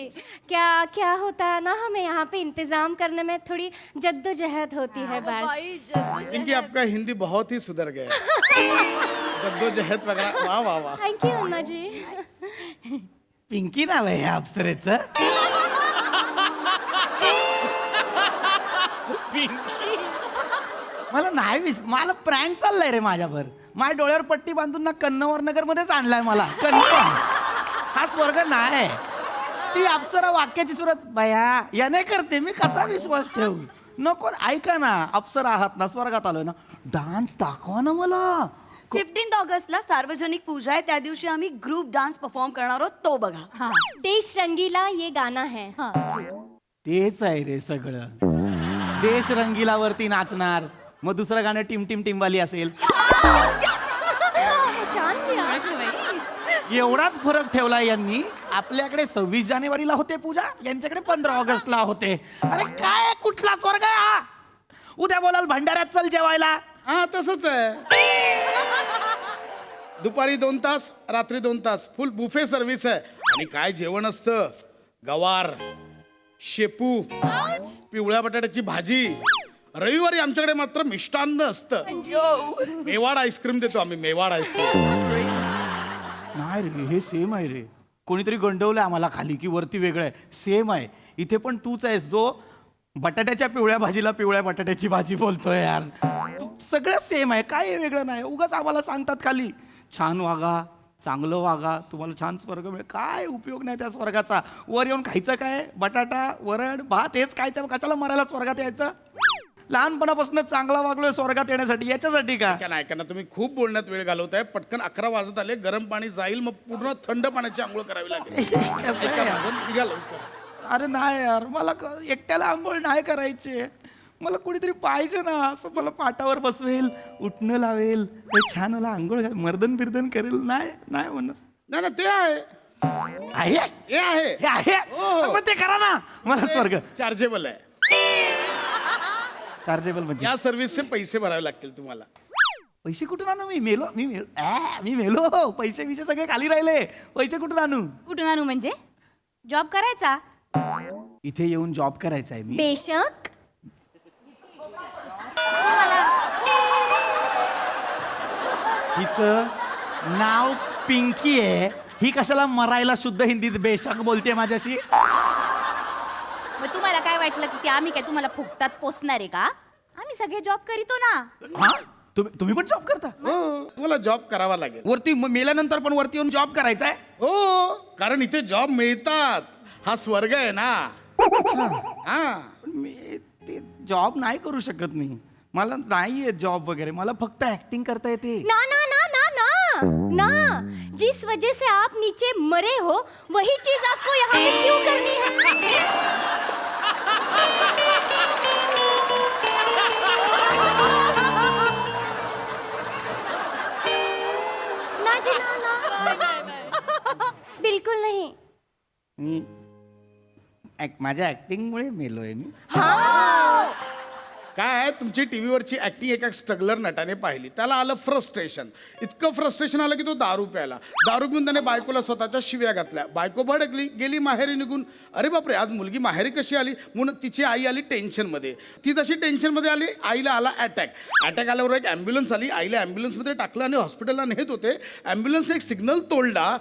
क्या क्या होता है ना, हमें यहाँ पे इंतजाम करने में थोड़ी जद्दोजहद होती है बस. इनकी आपका हिंदी बहुत ही सुधर गया. जद्दोजहद वगैरह. वाह वाह वाह. थैंक यू अन्ना जी. पिंकी नाव आहे ह्या अप्सरेचं. मला नाही मला प्रँक चाललाय रे माझ्यावर. माझ्या डोळ्यावर पट्टी बांधून ना कन्नवर नगर मध्येच आणलाय मला. कन्फर्म हा स्वर्ग नाही. ती अप्सरा वाक्याची सुरुवात बया याने करते, मी कसा विश्वास ठेवू. नको, ऐका ना, अप्सरा आहात ना, स्वर्गात आलोय ना, डान्स दाखवा ना मला. 15 ऑगस्टला सार्वजनिक पूजा आहे त्या दिवशी आम्ही ग्रुप डान्स परफॉर्म करणार आहोत तो बघा. देश रंगीला ये गाना है. तेच आहे रे सगळं. देश रंगीलावरती नाचणार, मग दुसरं गाणं टिम टिम टिमवाली असेल. जान लिया. एवढाच फरक ठेवला यांनी. आपल्याकडे 26 जानेवारीला होते पूजा, यांच्याकडे 15 ऑगस्टला होते. अरे काय कुठला स्वर्ग आहे हा. उद्या बोलाल भंडाऱ्यात चल जेवायला. हा तसंच आहे. दुपारी 2 तास, रात्री 2 तास फुल बुफे सर्व्हिस आहे. आणि काय जेवण असतं, गवार, शेपू, पिवळ्या बटाट्याची भाजी. रविवारी आमच्याकडे मात्र मिष्टान्न असतं. मेवाड आईस्क्रीम देतो आम्ही, मेवाड आईस्क्रीम. नाही रे, हे सेम आहे रे. कोणीतरी गंडवलंय आम्हाला खाली की वरती वेगळं आहे. सेम आहे इथे पण. तूच आहेस जो बटाट्याच्या पिवळ्या भाजीला पिवळ्या बटाट्याची भाजी बोलतोय यार. सगळं सेम आहे, काय वेगळं नाही. उगाच आम्हाला सांगतात खाली छान वागा, चांगलं वागा, तुम्हाला छान स्वर्ग मिळेल. काय उपयोग नाही त्या स्वर्गाचा. वर येऊन खायचं काय, बटाटा वरण भात हेच खायचं. कशाला मरायला स्वर्गात यायचं. लहानपणापासून चांगला वागलोय स्वर्गात येण्यासाठी, याच्यासाठी का? ऐका ना, तुम्ही खूप बोलण्यात वेळ घालवताय. पटकन 11 वाजत आले, गरम पाणी जाईल, मग पूर्ण थंड पाण्याची आंघोळ करावी लागेल. ऐका माझं, निघा लवकर. अरे नाही यार, मला एकट्याला आंघोळ नाही करायची. मला कोणीतरी पाहिजे ना, असं मला पाटावर बसवेल, उठणं लावेल, छान मला आंघोळ घाल, मर्दन बिर्दन करेल. नाही नाही म्हणत. नाही ना, ते आहे. आहे हे आहे. हे आहे हो. मग ते करा ना. मला स्वर्ग चार्जेबल आहे. चार्जेबल म्हणजे या सर्व्हिसचे पैसे भरावे लागतील तुम्हाला. पैसे कुठून आणू? मी मेलो. पैसे बिसे सगळे खाली राहिले. पैसे कुठून आणू? कुठून आणू म्हणजे? जॉब करायचा. इथे येऊन जॉब करायचा आहे मी. बेशक. हिचं नाव पिंकी आहे. ही कशाला मरायला शुद्ध हिंदीत बेशक बोलते माझ्याशी? मग तुम्हाला काय वाटलं की आम्ही काय तुम्हाला फुकटात पोचणार आहे का? आम्ही सगळे जॉब करीतो ना. हा तुम्ही पण जॉब करता? हो, तुम्हाला जॉब करावा लागेल. वरती मेल्यानंतर पण वरती येऊन जॉब करायचा आहे? हो, कारण इथे जॉब मिळतात. हा स्वर्ग आहे ना. हा, मी ते जॉब नाही करू शकत मी. मला नाही आहे जॉब वगैरे. मला फक्त ऍक्टिंग करता येते. ना ना ना ना ना ना, जिस वजह से आप नीचे मरे हो वही चीज आपको यहाँ पे क्यों करनी है? ना जी ना. बिल्कुल नहीं. मी माझ्या ऍक्टिंगमुळे मेलोय मी. काय आहे, तुमची टीव्हीवरची ऍक्टिंग एका स्ट्रगलर नटाने पाहिली. त्याला आलं फ्रस्ट्रेशन. इतकं फ्रस्ट्रेशन आलं की तो दारू प्यायला. दारू पिऊन त्याने बायकोला स्वतःच्या शिव्या घातल्या. बायको भडकली, गेली माहेरी निघून. अरे बापरे, आज मुलगी माहेरी कशी आली म्हणून तिची आई आली टेन्शनमध्ये. ती जशी टेन्शनमध्ये आली, आईला आला अटॅक. अटॅक आल्यावर एक ॲम्ब्युलन्स आली. आईला ॲम्ब्युलन्समध्ये टाकलं आणि हॉस्पिटलला नेत होते. ॲम्ब्युलन्सने एक सिग्नल तोडला.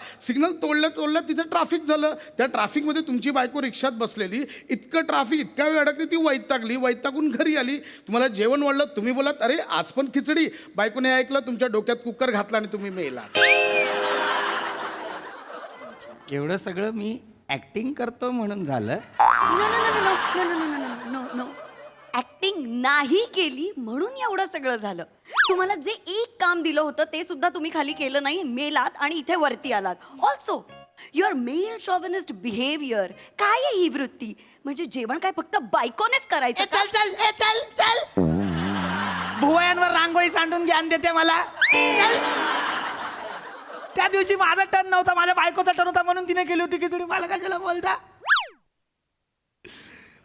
तिथं ट्रॅफिक झालं. त्या ट्रॅफिकमध्ये तुमची बायको रिक्षात बसलेली. इतकं ट्रॅफिक, इतका वेळ अडकली, ती वैतागून घरी आली. तुम्हाला जेवण वाढलं, तुम्ही बोलात अरे आज पण खिचडी. बायकोने ऐकलं, तुमच्या डोक्यात कुकर घातला आणि तुम्ही मेला. एवढं सगळं मी ऍक्टिंग करतो म्हणून झालं? नो. ऍक्टिंग नाही केली म्हणून एवढं सगळं झालं. तुम्हाला जे एक काम दिलं होतं ते सुद्धा तुम्ही खाली केलं नाही, मेलात आणि इथे वरती आलात. Also your male chauvinist behaviour. काय आहे ही वृत्ती? म्हणजे जेवण काय फक्त बायकोनेच करायचं का? चल भुवयांवर रांगोळी सांडून ज्ञान देते मला. चल. त्या दिवशी माझा टर्न नव्हता, माझ्या बायकोचा टर्न होता म्हणून तिने केली होती की तुम्ही मला कशाला बोलता?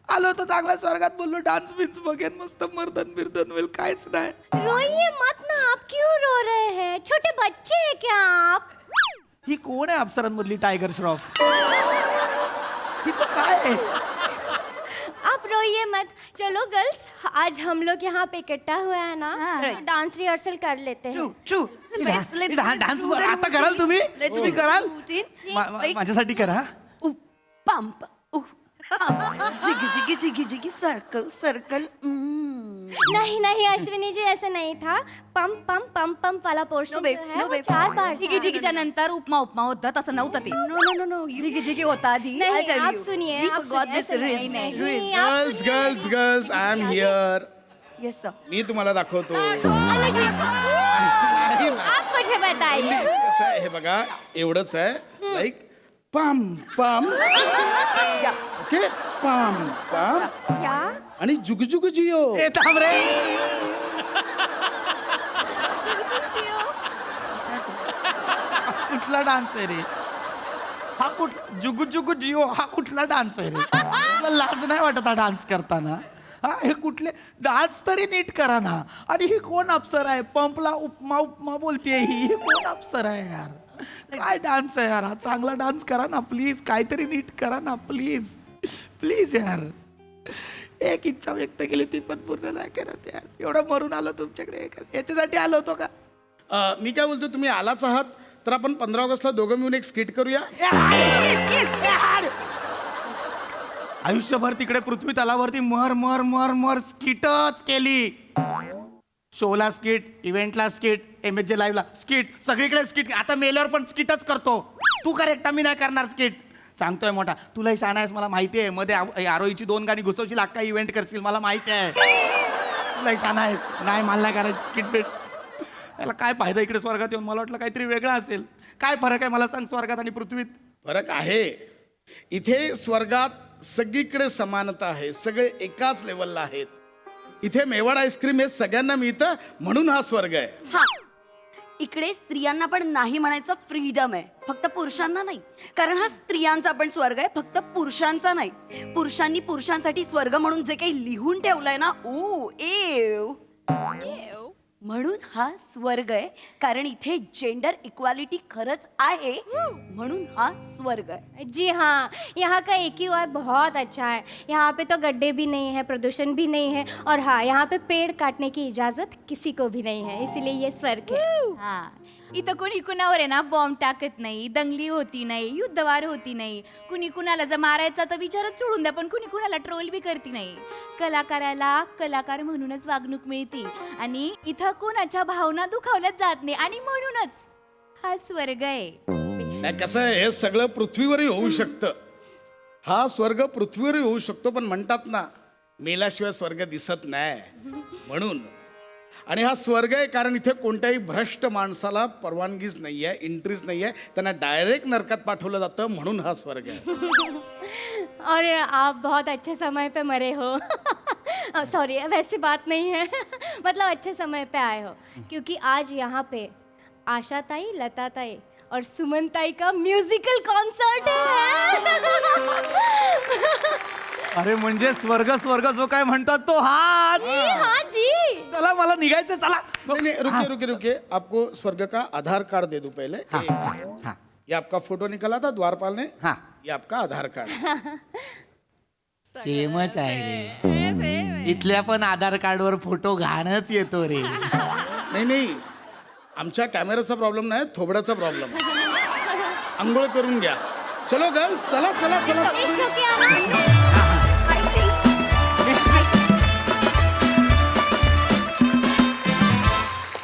आलो तो चांगला स्वर्गात, बोललो डान्स बिन्स बघेन, मस्त मर्दन बिर्दन होईल. काहीच नाही. रोइए मत ना, आप क्यों रो रहे हैं? छोटे बच्चे हैं क्या आप? ही कोण आहे अप्सरांमधली टायगर श्रॉफ? हिचं काय आहे? आप रोइए मत. चलो गर्ल्स, आज हम लोग यहाँ पे इकट्ठा हुआ है ना, तो डांस रिहर्सल कर लेते हैं. ट्रू. डान्स आता कराल तुम्ही? तुम्ही कराल? माझ्यासाठी करा. Pump jiggy jiggy jiggy circle. नहीं नहीं अश्विनी जी, ऐसे नहीं था. पंप पंप पंप पंप वाला पोर्शन जो है वो 4 बार. जिगी जिगीच्या नंतर उपमा होतं, तसं नव्हतं ते. नो. जिगी जिगी होता आधी. नहीं, आप सुनिए. नहीं, आप सुनिए. Girls I am here. Yes sir. मी तुम्हाला दाखवतो. आप मुझे बताइए. कसं आहे हे बघा, एवढंच आहे. लाईक पम पम, ओके, पम पम क्या? आणि जुग जुग जिओ. ए थांब रे. कुठला डान्स आहे रे हा? जुगु जुगु जिओ हा कुठला डान्स आहे रे? तुला लाज नाही वाटत हा डान्स करताना? हा, हे कुठले डान्स तरी नीट करा ना. आणि ही कोण अप्सर आहे? पंपला उपमा बोलते ही कोण अप्सर आहे यार? काय डान्स आहे यार हा? चांगला डान्स करा ना प्लीज. काहीतरी नीट करा ना प्लीज यार. एक इच्छा व्यक्त केली ती पण पूर्ण नाही करत यार. एवढं मरून आलो तुमच्याकडे, याच्यासाठी आलो होतो का? मी काय बोलतो, तुम्ही आलाच आहात तर आपण 15 ऑगस्टला दोघं मिळून एक स्किट करूया. आयुष्यभर तिकडे पृथ्वी तलावरती मर स्किटच केली. शोला स्किट, इव्हेंटला स्किट, MSJ लाईव्हला स्किट, सगळीकडे स्किट. आता मेल्यावर पण स्किटच करतो. तू कर एकटा, मी नाही करणार स्किट. सांगतोय मोठा, तुलाही शाणा आहेस मला माहिती आहे. मध्ये आरोहीची 2 गाणी घुसवशील, अख्खा इव्हेंट करशील मला माहिती आहे. लय छान आहेस नाही मला नाही करायची स्किट बिट याला काय फायदा इकडे स्वर्गात येऊन मला वाटलं काहीतरी वेगळं असेल काय फरक आहे मला सांग स्वर्गात आणि पृथ्वीत फरक आहे इथे स्वर्गात सगळीकडे समानता आहे सगळे एकाच लेवलला आहेत इथे मेवाड आईस्क्रीम हे सगळ्यांना मिळतं म्हणून हा स्वर्ग आहे हा इकडे स्त्रियांना पण नाही म्हणायचं फ्रीडम आहे फक्त पुरुषांना नाही कारण हा स्त्रियांचा पण स्वर्ग आहे फक्त पुरुषांचा नाही पुरुषांनी पुरुषांसाठी स्वर्ग म्हणून जे काही लिहून ठेवलंय ना ओ एव म्हणून हा स्वर्ग आहे कारण इथे जेंडर इक्वालिटी खरंच आहे म्हणून हा स्वर्ग आहे जी हाँ, यहाँ का AQI बहुत अच्छा है। यहाँ पे तो गड्ढे भी नहीं है, प्रदूषण भी नहीं है, और हाँ यहाँ पे पेड़ काटने की इजाज़त किसी को भी नहीं है, इसीलिए ये स्वर्ग है। हा इथं कोणी कुणावर आहे ना बॉम्ब टाकत नाही दंगली होती नाही युद्धवार होती नाही कुणी कुणाला जर मारायचा तर विचारच सोडून द्या पण कुणी कुणाला ट्रोल बी करती नाही कलाकाराला कलाकार म्हणूनच वागणूक मिळते आणि इथं कोणाच्या भावना दुखावल्याच जात नाही आणि म्हणूनच हा स्वर्ग आहे नाही कसं आहे हे सगळं पृथ्वीवरही होऊ शकतं हा स्वर्ग पृथ्वीवरही होऊ शकतो पण म्हणतात ना मेल्याशिवाय स्वर्ग दिसत नाही म्हणून आणि हा स्वर्ग आहे कारण इथे कोणत्याही भ्रष्ट माणसाला परवानगीच नाही आहे एंट्रीच नाही आहे त्यांना डायरेक्ट नरकात पाठवलं जातं म्हणून हा स्वर्ग आहे और आप बहुत अच्छे समय पे मरे हो सॉरी वैसी बात नहीं है मतलब अच्छे समय पे आए हो क्योंकि आज यहाँ पे आशा ताई लता ताई और सुमन ताई का म्यूजिकल कॉन्सर्ट है अरे म्हणजे स्वर्ग स्वर्ग जो काय म्हणतात तो हाच जी हाँ जी चला मला निघायचं चला नहीं नहीं रुकिए रुकिए रुकिए आपको स्वर्ग का आधार कार्ड दे दूं पहले एक सेकंड ये आपका फोटो निकला था द्वारपाल ने ये आपका आधार कार्ड सेमच आहे रे इथल्या पण आधार कार्डवर फोटो घाणच येतो रे नाही नाही आमच्या कॅमेराचा प्रॉब्लेम नाही थोबड्याचा प्रॉब्लेम आंघोळ करून घ्या चलो गर्ल्स चला चला चला ईशो के आनंद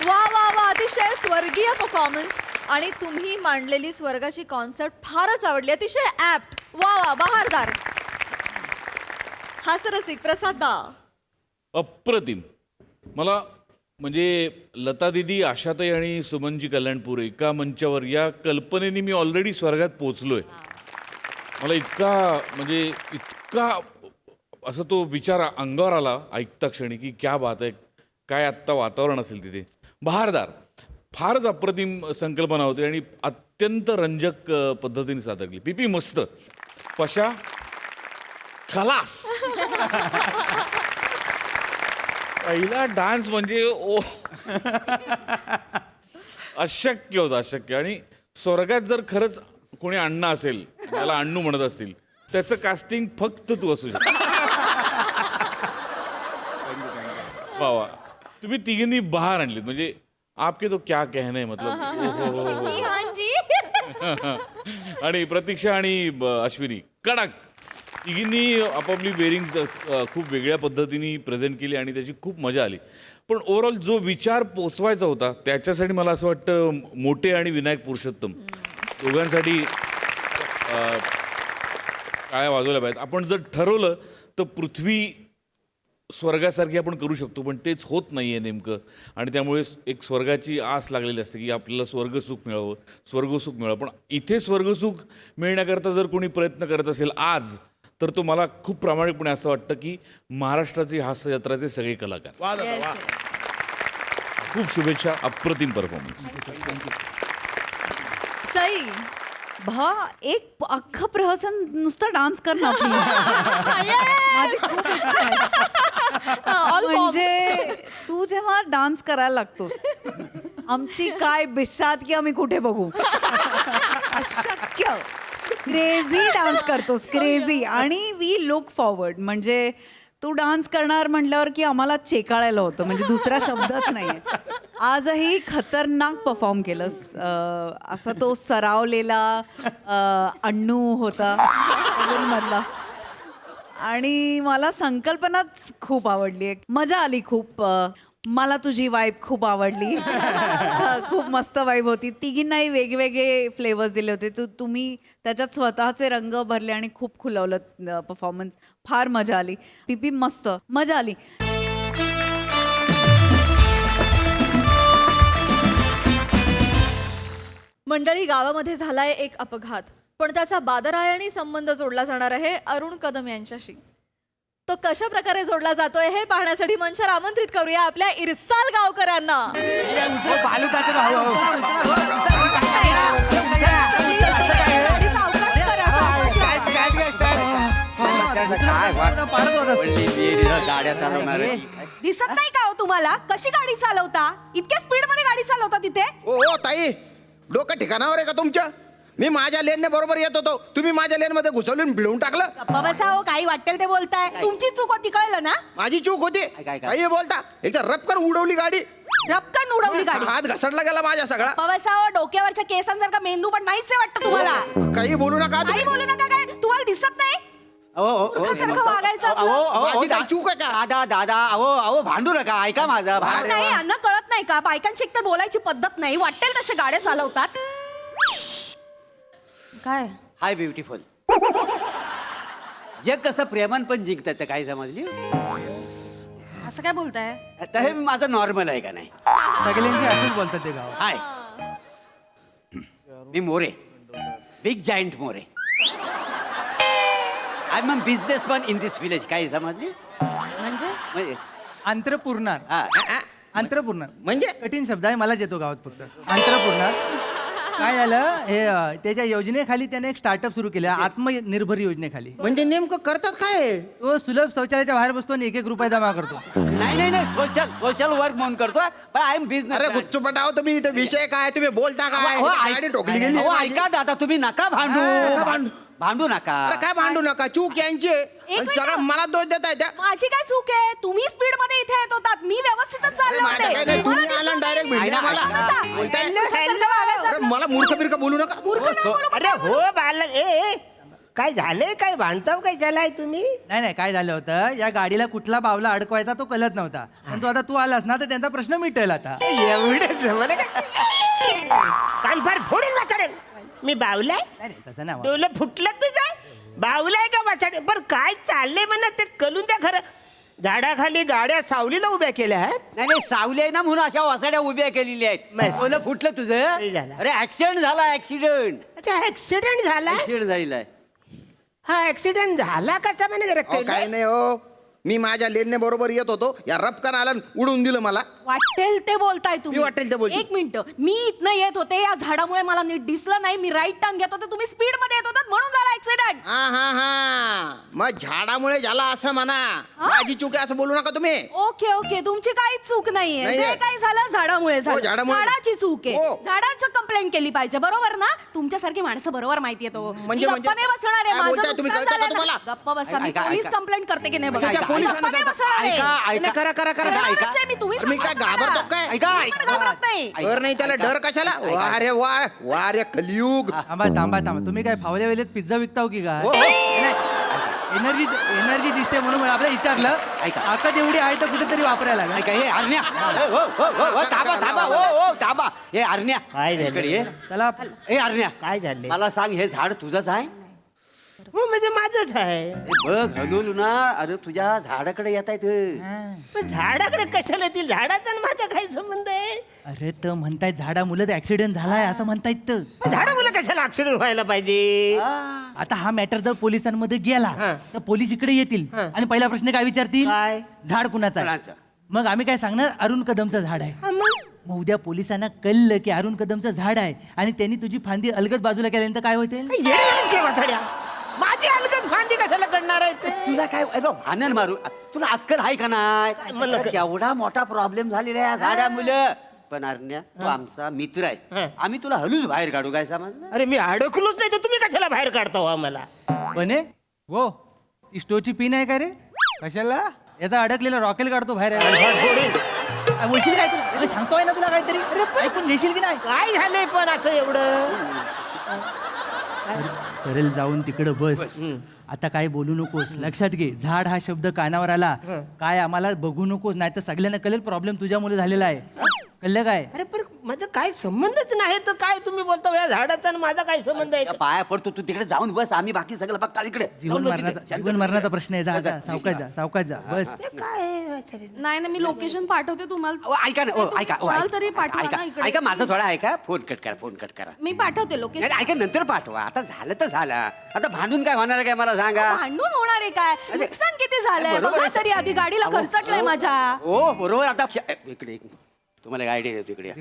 वा वा वा अतिशय स्वर्गीय परफॉर्मन्स आणि तुम्ही मांडलेली स्वर्गाची कॉन्सर्ट फारच आवडली अतिशय ऍप्ट वा वा बहारदार हास्यरसिक प्रसाद दा अप्रतिम मला म्हणजे लता दिदी आशाताई आणि सुमनजी कल्याणपूर एका मंचावर या कल्पनेने मी ऑलरेडी स्वर्गात पोचलोय मला इतका असं तो विचार अंगावर आला ऐकता क्षणी की क्या बात आहे काय आत्ता वातावरण असेल तिथे बहारदार फारच अप्रतिम संकल्पना होती आणि अत्यंत रंजक पद्धतीने सादर केली पीपी मस्त पशा खलास पहिला डान्स म्हणजे ओ अशक्य होतं अशक्य आणि स्वर्गात जर खरंच कोणी अण्णा असेल त्याला अण्णू म्हणत असतील त्याचं कास्टिंग फक्त तू असू शकतो वा वा तुम्ही तिघींनी बहार आणलीत म्हणजे आपके तो क्या कहने है मतलब जी हाँ जी आणि प्रतीक्षा आणि अश्विनी कडक तिघींनी आपापली बेरिंग्स खूप वेगळ्या पद्धतीने प्रेझेंट केली आणि त्याची खूप मजा आली पण ओव्हरऑल जो विचार पोचवायचा होता त्याच्यासाठी मला असं वाटतं मोठे आणि विनायक पुरुषोत्तम दोघांसाठी टाळ्या वाजवल्या पाहिजेत आपण जर ठरवलं तर पृथ्वी स्वर्गासारखी आपण करू शकतो पण तेच होत नाही आहे नेमकं आणि त्यामुळे एक स्वर्गाची आस लागलेली असते की आपल्याला स्वर्गसुख मिळावं स्वर्गसुख मिळावं पण इथे स्वर्गसुख मिळण्याकरता जर कोणी प्रयत्न करत असेल आज तर तो मला खूप प्रामाणिकपणे असं वाटतं की महाराष्ट्राची हास्य जत्राचे सगळे कलाकार वा दादा वा खूप शुभेच्छा अप्रतिम परफॉर्मन्स सई भा एक अख्खं प्रहसन नुसता डान्स कर ना please. माझी खूप इच्छा आहे. म्हणजे तू जेव्हा डान्स करायला लागतोस आमची काय बिशात की आम्ही कुठे बघू अशक्य क्रेझी डान्स करतोस क्रेझी आणि वी लुक फॉरवर्ड म्हणजे तू डान्स करणार म्हटल्यावर की आम्हाला चेकाळायला होतं म्हणजे दुसरा शब्दच नाही आजही खतरनाक परफॉर्म केलंस असा तो सरावलेला अण्णू होता मधला आणि मला संकल्पनाच खूप आवडली आहे मजा आली खूप मला तुझी वाईब खूप आवडली खूप मस्त वाईब होती तिघींनाही वेगवेगळे फ्लेवर्स दिले होते तुम्ही त्याच्यात स्वतःचे रंग भरले आणि खूप खुलवलं परफॉर्मन्स फार मजा आली पीपी मस्त मजा आली मंडळी, गावामध्ये झालाय एक अपघात, पण त्याचा बादरायाने संबंध जोडला जाणार आहे अरुण कदम यांच्याशी. तो कशा प्रकारे जोडला जातोय हे पाहण्यासाठी मंचावर आमंत्रित करूया आपल्या इरसाल गावकरांना. दिसत नाही का हो तुम्हाला कशी गाडी चालवता? इतक्या स्पीड मध्ये गाडी चालवता तिथे? ओ ताई, डोकं ठिकाणावर आहे का तुमच्या? मी माझ्या लेनने बरोबर येत होतो, तुम्ही माझ्या लेन मध्ये घुसवून भिडवून टाकलं. बसा हो, काही वाटेल ते बोलताय. तुमची चूक होती, कळलं ना? माझी चूक होती. काही बोलता, एकदा रपकन उडवली गाडी. रपकन उडवली गाडी. हात घसरला गेला माझ्या सगळा. पवासाव, डोक्यावरच्या केसांसारखा मेंदू पण नाहीच आहे वाटतं तुम्हाला. काही बोलू नका काही बोलू नका. काय तुम्हाला दिसत नाही? सुखासारखं वागायचं आपलं. माझी काही चूक आहे का? दादा अहो भांडू नका, ऐका माझा. नाही, यांना कळत नाही का? बायकांची एकतर बोलायची पद्धत नाही, वाटेल तशा गाड्या चालवतात. काय हाय ब्युटिफुल. जग कसं प्रेमान पण जिंकतात, काय समजली? असं काय बोलताय? आता हे माझं नॉर्मल आहे का नाही? सगळ्यांशी असंच बोलतात ते गावात. हाय, मी More, big giant More. I am a businessman in this village. काय समजली? म्हणजे आंत्रपूर्णार. हा, आंत्रपूर्णार म्हणजे कठीण शब्द आहे, मलाच येतो गावात फक्त. आंत्रपूर्णार काय झालं, हे त्याच्या योजनेखाली त्याने एक स्टार्टअप सुरू केलं, आत्मनिर्भर योजनेखाली. म्हणजे नेमकं करतात काय? तो सुलभ शौचालयाच्या बाहेर बसतो आणि 1-1 रुपये जमा करतो. नाही सोशल वर्क म्हणून करतो, पण आय एम बिझनेस. अरे गुच्चूपटाव तुम्ही, इथे विषय काय? तुम्ही बोलता काय? गाडी ठोकली गेली. ऐका दादा, तुम्ही नका भांडू नका. अरे काय भांडू नका, चूक यांची आहे. आणि सगळं मला दोष देताय त्या. माझी काय चूक आहे? तुम्ही स्पीड मध्ये इथे येत होतात, मी व्यवस्थितच चालले माझं काय नाही, तुम्ही आला डायरेक्ट भेटला मला. बोलताय मला मूर्ख बिर्ख बोलू नका. अरे हो बालक, काय झालंय? काय भांडताव काय झालाय तुम्ही? नाही काय झालं होतं, या गाडीला कुठला बावला अडकवायचा तो कळत नव्हता, पण तू आता तू आलास ना तर त्यांचा प्रश्न मिटेल आता. एवढे कान फार फोडून वाचाडेल. मी बावलाय? नाही तसं नाही. डोलं फुटलं तुझं? बावलाय का वाचाडे? पण काय चाललंय म्हणा ते कलून त्या खरं. झाडाखाली गाड्या सावलीला उभ्या केल्या आहेत. नाही सावली आहे ना म्हणून अशा वासाड्या उभ्या केलेल्या आहेत. डोलं फुटलं तुझं? अरे ऍक्सिडेंट झाला. ऍक्सिडेंट. अच्छा, ऍक्सिडेंट झाला? ऍक्सिडेंट झालेला. हा ऍक्सिडेंट झाला कसा म्हणे? काय नाही हो, मी माझ्या लेनने बरोबर येत होतो, या रपकन आला उडून दिलं मला. वाटेल ते बोलताय तुम्ही. मी वाटेल ते बोलतो. एक मिनिट, मी इथनं येत होते, या झाडामुळे मला नीट दिसलं नाही, मी राईट टर्न घेत होते, तुम्ही स्पीड मध्ये येत होतात म्हणून झाला ऍक्सिडेंट. हा मग झाडामुळे झाला असं म्हणा. माझी चूक आहे असं बोलू नका तुम्ही. ओके, तुमची काहीच चूक नाहीये. नाहीये. जे काही झालं झाडामुळे झालं. झाडामुळे. झाडाची चूक आहे. हो. झाडाचं कंप्लेंट केली पाहिजे, बरोबर ना? तुमच्यासारखी माणसं बरोबर माहिती येतो. म्हणजे- गप्प नाही बसणार आहे. काय माझं बोलताय तुम्ही? नुकसान कळतं का झालंय ना. तुम्हाला? गप्प बसा, मी ऐका, पोलीस ऐका. कंप्लेंट करते की नाही बघा. तुमच्या पोलिसांना गप्प नाही जाता. बसणार आहे. करा करणारच आहे मी, तुम्ही मी काय सांगा मला. घाबरतो काय? मी पण घाबरत नाही. डर नाही त्याला, डर कशाला? वा रे वा रे कलियुग. थांबा तुम्ही काय फावल्या वेळेत पिझ्झा विकताव की काय? हो. एनर्जी दिसते म्हणून आपल्याला विचारलं. ऐका. ताकद एवढी आहे तर कुठेतरी वापरायला लागेल. ऐका, हे अरण्या, थांबा. हे अरण्या, काय झालं? त्याला हे अरण्या, काय झालं? मला सांग, हे झाड तुझंच आहे? हो, म्हणजे माझंच आहे. बघ हलवलं ना. अरे तुझ्या झाडाकडे येत आहेत. झाडाकडे कशाला येतील? झाडाचा माझा काय संबंध आहे? अरे तर म्हणतायत झाडा मुलं ऍक्सिडेंट झालाय असं म्हणतायत. तर झाडा मुलं कशाला ऍक्सिडेंट व्हायला पाहिजे? आता हा मॅटर जर पोलिसांमध्ये गेला तर पोलीस इकडे येतील आणि पहिला प्रश्न काय विचारतील? काय? झाड कुणाचं आहे? कुणाचं? मग आम्ही काय सांगणार? अरुण कदमचं झाड आहे. मग उद्या पोलिसांना कळलं की अरुण कदमचं झाड आहे आणि त्यांनी तुझी फांदी अलगद बाजूला केल्यानंतर काय होते? माझी अलगद फांदी कशाला करणार आहे? तुला काय आनंद मारू? तुला अक्कल आहे का नाही? एवढा मोठा प्रॉब्लेम झालेला आहे झाडा मुलं. पण अरण्या, तू आमचा मित्र आहे, आम्ही तुला हलूच बाहेर काढू काय समज? अरे मी अडकलोच नाही तर तुम्ही कशाला बाहेर काढता आम्हाला? बने हो, ती स्टोची पिन आहे का रे? कशाला? याचा अडकलेला रॉकेल काढतो बाहेर. बोलशील काय तू? अरे सांगतोय ना तुला काहीतरी, ऐकून घेशील की नाही? काय झालंय पण असं एवढं? सरळ जाऊन तिकडं बस. आता काय बोलू नकोस, लक्षात घे. झाड हा शब्द कानावर आला काय आम्हाला बघू नकोस, नाही तर सगळ्यांना कळेल प्रॉब्लेम तुझ्यामुळे झालेला आहे. कळलं काय? अरे पण माझं काय संबंधच नाही तर काय तुम्ही बोलता या झाडाचा आणि माझा काय संबंध आहे? पाया पडतो तू तिकडे जाऊन बस आम्ही बाकी सगळं बघ इकडे जीवन मरणाचा प्रश्न आहे. जा सावकाश जा बस. नाही ना, मी लोकेशन पाठवते तुम्हाला. ऐका ना ऐका कोणाला तरी पाठवा ना इकडे. ऐका माझं थोडा ऐका फोन कट करा मी पाठवते लोकेशन. नाही, ऐका नंतर पाठवा. आता झालं तर झालं. आता भांडून काय होणार आहे काय मला सांगा. भांडून होणार आहे काय? नुकसान किती झालंय बरोबर बघा आहे. तरी आधी गाडीला खर्चटलंय माझ्या. हो बरोबर. आता इकडे तुम्हाला आयडिया देतो इकडे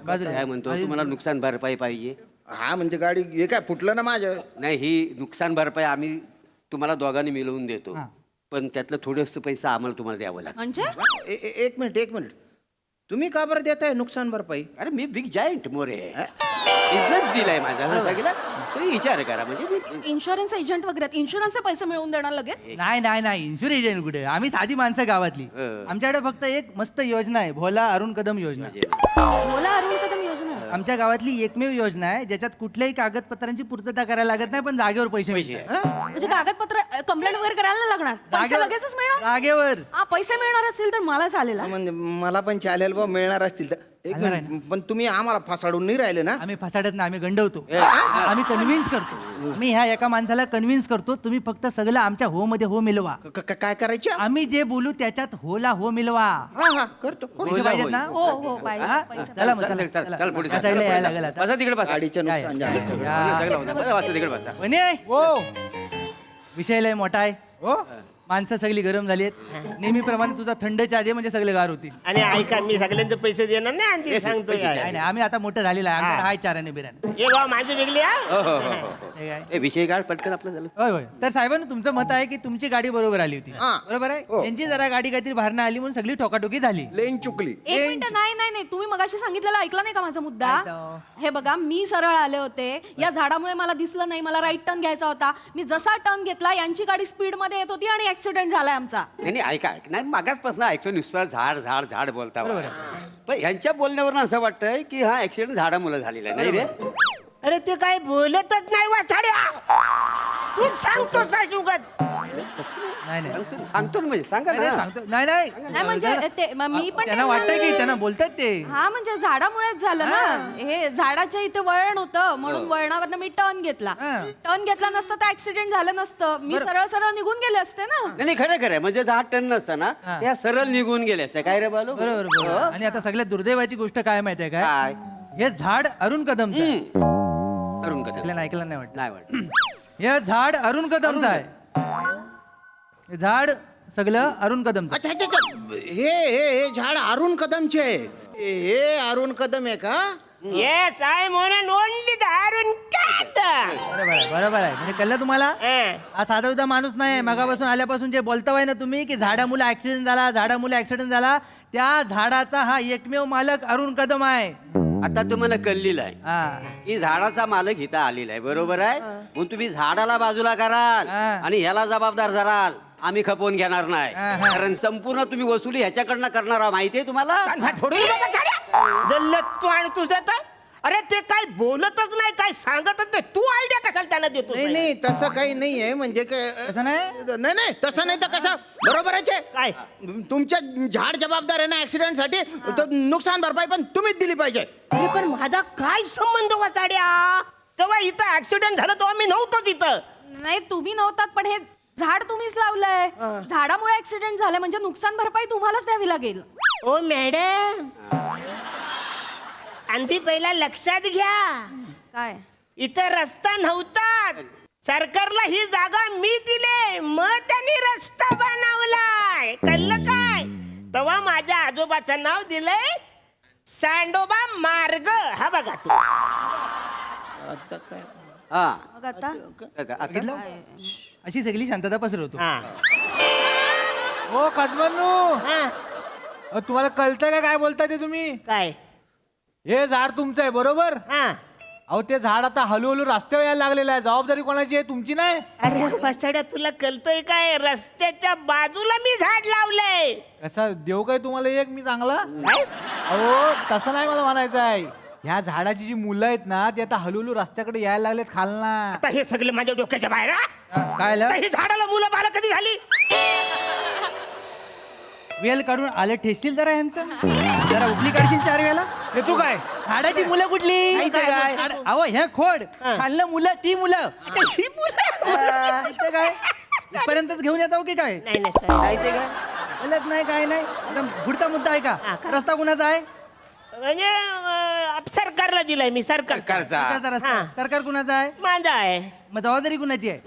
बाजूला. काय म्हणतो तुम्हाला नुकसान भरपाई पाहिजे. हा म्हणजे गाडी हे काय फुटलं ना माझं. नाही ही नुकसान भरपाई आम्ही तुम्हाला दोघांनी मिळवून देतो पण त्यातलं थोडंसं पैसा आम्हाला तुम्हाला द्यावं लागतं. म्हणजे एक मिनिट तुम्ही का बरं देताय नुकसान भरपाई? अरे मी big giant More business deal आहे माझा सगळा तरी विचार करा म्हणजे मी इन्शुरन्स एजंट वगैरे इन्शुरन्सचे पैसे मिळवून देणार लगेच? नाही इन्शुरन्स एजंट कुठे, आम्ही साधी माणसं गावातली. आमच्याकडे फक्त एक मस्त योजना आहे, भोला अरुण कदम योजना. बोला अरुण कदम योजना. आमच्या गावातली एकमेव योजना आहे ज्याच्यात कुठल्याही कागदपत्रांची पूर्तता करायला लागत नाही पण जागेवर पैसे मिळतात. म्हणजे कागदपत्र कंप्लेंट वगैरे करायला नाही लागणार, पैसे लगेचच मिळणार. जागेवर हा, पैसे मिळणार असतील तर मला चालेल. म्हणजे मला पण चालेल बा मिळणार असतील तर. एक मिनिट, पण तुम्ही आम्हाला फसाडून नाही राहिले ना? आम्ही फसाडत नाही, आम्ही गंडवतो, आम्ही कन्व्हिन्स करतो. आम्ही ह्या एका माणसाला कन्व्हिन्स करतो, तुम्ही फक्त सगळं आमच्या हो मध्ये हो मिलवा. काय करायचं? आम्ही जे बोलू त्याच्यात होला हो मिलवा. हा करतो. पैसे पाहिजेत ना? हो पाहिजे. हा? पैसे. चला मग चला. चल पुढे या साईडला यायला लागेल आता. बसा तिकडे बसा गाडीचं नुकसान झालं सगळं. तिकडे बसा वने, विषय लय मोठा आहे. माणसं सगळी गरम झाली आहेत. नेहमीप्रमाणे तुझा थंडच्या आधी म्हणजे सगळे गार होतील. आणि ऐका मी सगळ्यांचे पैसे देणार नाही आणि ते सांगतोय नाही नाही, आम्ही आता मोठं झालेलं आहे, आमच्याकडे हाय चाराने बिराने. हे बा माझी वेगळी हे काय? ए विषय काढ पटकन आपलं झालं. होय. तर साहेबांनो तुमचं मत आहे की तुमची गाडी बरोबर आली होती, बरोबर आहे. त्यांची जरा गाडी काहीतरी बाहेरनं आली म्हणून सगळी ठोकाठोकी झाली. लेन चुकली. एक मिनिट, नाही तुम्ही मगाशी सांगितलेलं ऐकलं नाही का माझा मुद्दा? हे बघा, मी सरळ आले होते, या झाडामुळे मला दिसलं नाही, मला राईट टर्न घ्यायचा होता. मी जसा टर्न घेतला यांची गाडी स्पीड मध्ये येत होती आणि ऍक्सिडेंट झालाय आमचा. नाही ऐका नाही मागासपासून ऐकतो नुसतं झाड बोलता पण ह्यांच्या बोलण्यावरून असं वाटतंय की हा ऍक्सिडेंट झाडामुळे झालेला आहे नाही रे. अरे ते काय बोलतच नाही वाचाड्या, तू सांगतो साजूगत. नाही सांगतो ना म्हणजे सांगा ना. सांगतो. नाही म्हणजे मी पण त्यांना वाटतंय की त्यांना बोलतात ते. हा म्हणजे झाडामुळेच झालं ना. हे झाडाच्या इथे वळण होतं म्हणून वळणावरनं मी टर्न घेतला. टर्न घेतला नसता तर ऍक्सिडेंट झालं नसतं. मी सरळ निघून गेले असते ना. नाही खरं म्हणजे झाड टन नसताना त्या सरळ निघून गेले असते काय रे बालू. बरोबर. आणि आता सगळ्यात दुर्दैवाची गोष्ट काय माहितीये काय? हे झाड अरुण कदमचं आहे. अरुण कदम ऐकलं नाही वाटत. नाही वाटत. हे झाड अरुण कदमचं आहे. हे झाड सगळं अरुण कदमचं. अच्छा हे झाड अरुण कदमचे आहे. हे अरुण कदम आहे का? येस आय म्हणून ओनली द अरुण कदम. बरोबर आहे. म्हणजे कळलं तुम्हाला? हा साधा उदा माणूस नाही. मगापासून आल्यापासून जे बोलताय ना तुम्ही की झाडामुळे ऍक्सिडेंट झाला त्या झाडाचा हा एकमेव मालक अरुण कदम आहे. आता तुम्हाला कळलेलं आहे की झाडाचा मालक इथं आलेला आहे बरोबर आहे. मग तुम्ही झाडाला बाजूला कराल आणि ह्याला जबाबदार धराल. आम्ही खपवून घेणार नाही कारण संपूर्ण तुम्ही वसुली ह्याच्याकडनं करणार आहात माहितीये तुम्हाला. तू आणि तुझं तर अरे ते काय बोलतच नाही काय सांगतच नाही. तू आयडिया कशाला त्यांना देतो? नाही तसं काही नाहीये. म्हणजे तसं नाही. नाही तसं नाही तर कसं बरोबर आहे. काय तुमच्या झाड जबाबदार आहे ना ऍक्सिडेंट साठी, तर नुकसान भरपाई पण तुम्हीच दिली पाहिजे. अरे पण माझा काय संबंध वाचाड्या? तेव्हा इथं ऍक्सिडेंट झालं तेव्हा मी नव्हतोच इथं. नाही तुम्ही नव्हतात पण हे झाड तुम्हीच लावलंय. झाडामुळे ऍक्सिडेंट झालं म्हणजे नुकसान भरपाई तुम्हालाच द्यावी लागेल. ओ मॅडम आधी पहिला लक्षात घ्या काय इथं रस्ता नव्हता. सरकारला ही जागा मी दिले मग त्यांनी रस्ता बनवलाय. कळलं काय? तेव्हा माझ्या आजोबाचं नाव दिलंय सांडोबा मार्ग. हा बघा तू आता काय हा मग आता अशी सगळी शांतता पसरवतो. हो कदमनू तुम्हाला कळतंय का काय बोलताय ते तुम्ही? काय हे झाड तुमचं आहे बरोबर. अहो ते झाड आता हळूहळू रस्त्यावर यायला लागलेलं आहे. जबाबदारी कोणाची आहे? तुमची नाही. अरे बसाड्या तुला कळतंय काय? रस्त्याच्या बाजूला मी झाड लावलंय. कसा देऊ काय तुम्हाला एक मी चांगला? अहो तसं नाही मला म्हणायचं आहे. ह्या झाडाची जी मुलं आहेत ना ती आता हळूहळू रस्त्याकडे यायला लागलेत खालना. आता हे सगळे माझ्या डोक्याच्या बाहेर. काय ही झाडाला मुलं बाळ कधी झाली? वेल काढून आलं ठेसशील जरा यांचं, जरा उकली काढशील 4 वेळेला. हे तू काय झाडाची मुलं कुठली नाही ते काय? अहो हे खोड खाल्लं मुलं ती मुलं ही मुलं इथे काय इथपर्यंतच घेऊन येतो की काय नाही नाही ते काय बोलत नाही काय नाही आता पुढचा मुद्दा आहे का रस्ता कुणाचा आहे म्हणजे सरकारला दिलाय मी सरकारचा. सरकारचा रस्ता सरकार कुणाचा आहे माझा आहे मग जबाबदारी कुणाची आहे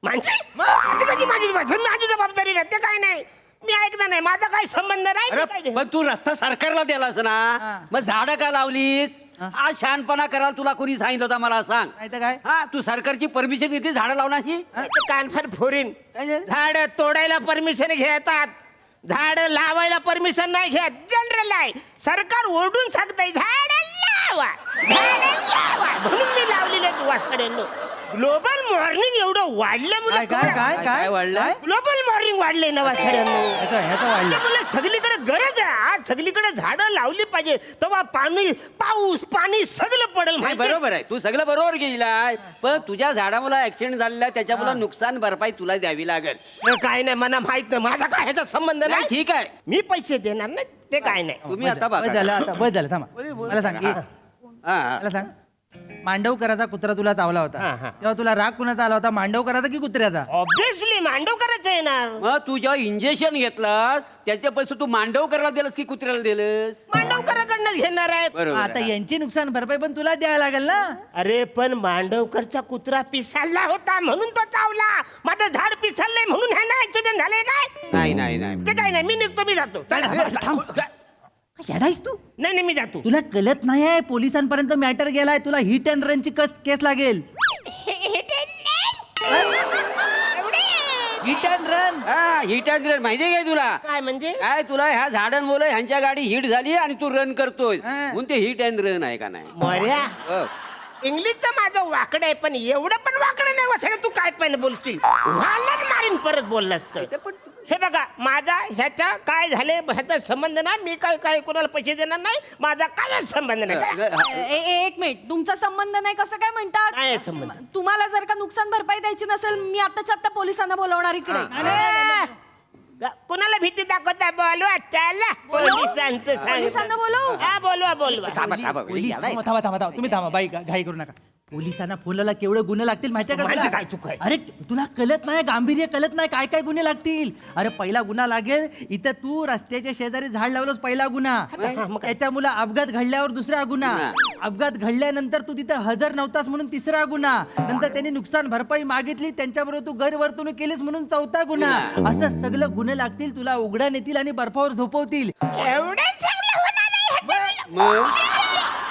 माझी जबाबदारी नाही ते काय नाही मी ऐकलं नाही माझा काही संबंध नाही मी काय अरे पण तू रस्ता सरकारला दिलास ना मग झाडं का लावलीस आज शहाणपणा करायला तुला कोणी सांगितलं होता मला सांग नाही तर काय हा तू सरकारची परमिशन घेते झाडं लावण्याची कानफर फोरीन काय झालं? झाड तोडायला परमिशन घेतात झाड लावायला परमिशन नाही घेत जनरल आहे सरकार ओरडून सांगतंय झाड लावा म्हणून मी लावलेले वाचड्यांनो ग्लोबल वॉर्मिंग एवढं वाढलं काय काय काय काय वाढलंय? ग्लोबल वॉर्मिंग वाढले ना वाचड्यांनो ह्याचं वाढलं त्यामुळे सगळीकडे गरज आहे आज सगळीकडे झाडं लावली पाहिजे तेव्हा पाऊस पाणी सगळं पडेल नाही, माहितीये? बरोबर आहे तू सगळं बरोबर गेलाय पण तुझ्या झाडामुळे ऍक्सिडेंट झालेला त्याच्यामुळे नुकसान भरपाई तुला द्यावी लागेल काय नाही मला माहित नाही माझा काय ह्याचा संबंध नाही नाही ठीक आहे मी पैसे देणार नाही ते काय नाही तुम्ही आता बस बघा झालं आता बस झालं थांबा मला सांग हा. मला सांग मांडवकराचा कुत्रा तुला चावला होता तेव्हा तुला राग कुणाचा आला होता मांडवकराचा की कुत्र्याचा ऑब्विसली मांडव करायचं येणार मग तू जेव्हा इंजेक्शन घेतलं त्याच्या पैसे तू मांडव करायला दिलंस की कुत्र्याला दिलंस मांडवकराकडनं घेणार आहे बरोबर आता यांची नुकसान भरपाई पण तुला द्यायला लागेल ना अरे पण मांडवकरचा कुत्रा पिसाळला होता म्हणून तो चावला माझं झाड पिसाळलंय म्हणून ह्यानं ऍक्सिडेंट झालंय काय नाही नाही नाही ते काय नाही मी निघतो मी जातो येडायस तू नाही नाही मी जातो तुला कळत नाही आहे पोलिसांपर्यंत मॅटर गेलाय तुला हिट अँड रनची केस लागेल हिट अँड रन हा हिट अँड रन माहिती आहे काय तुला काय म्हणजे काय तुला ह्या झाडांमुळे ह्यांच्या गाडी हिट झाली आणि तू रन करतोय म्हणून ते हिट अँड रन आहे का नाही मर्या हो. इंग्लिशचं माझं वाकडं आहे पण एवढं पण वाकडं नाही वसडे तू काय पण बोलशील व्हायला मारीन परत बोललास तर हे बघा माझा ह्याचा काय झाले ह्याचा संबंध नाही मी काय काय कोणाला पैसे देणार नाही माझा कायच संबंध नाही एक मिनिट तुमचा संबंध नाही कसं काय काय म्हणतात संबंध? तुम्हाला जर का नुकसान भरपाई द्यायची नसेल मी आत्ताच्या आत्ता पोलिसांना बोलवणार इकडे कुणाला भीती दाखवता बोलवा त्याला पोलिसांचं पोलिसांना बोलवू? हा बोलवा बोलवा थांबा तुम्ही थांबा बाई घाई करू नका पोलिसांना फोनला केवढे गुन्हे लागतील माहितीये का माझी तुला? काय चूक आहे? अरे तुला कळत नाही गांभीर्य कळत नाही काय काय गुन्हे लागतील अरे पहिला गुन्हा लागेल इथं तू रस्त्याच्या शेजारी झाड लावलंस पहिला गुन्हा त्याच्यामुळे अपघात घडल्यावर दुसरा गुन्हा अपघात घडल्यानंतर तू तिथं हजर नव्हतास म्हणून तिसरा गुन्हा नंतर त्यांनी नुकसान भरपाई मागितली त्यांच्याबरोबर तू गैरवर्तणूक केलीस म्हणून चौथा गुन्हा असं सगळं गुन्हे लागतील तुला उघड्या नेतील आणि बर्फावर झोपवतील एवढे चांगलं होणार नाही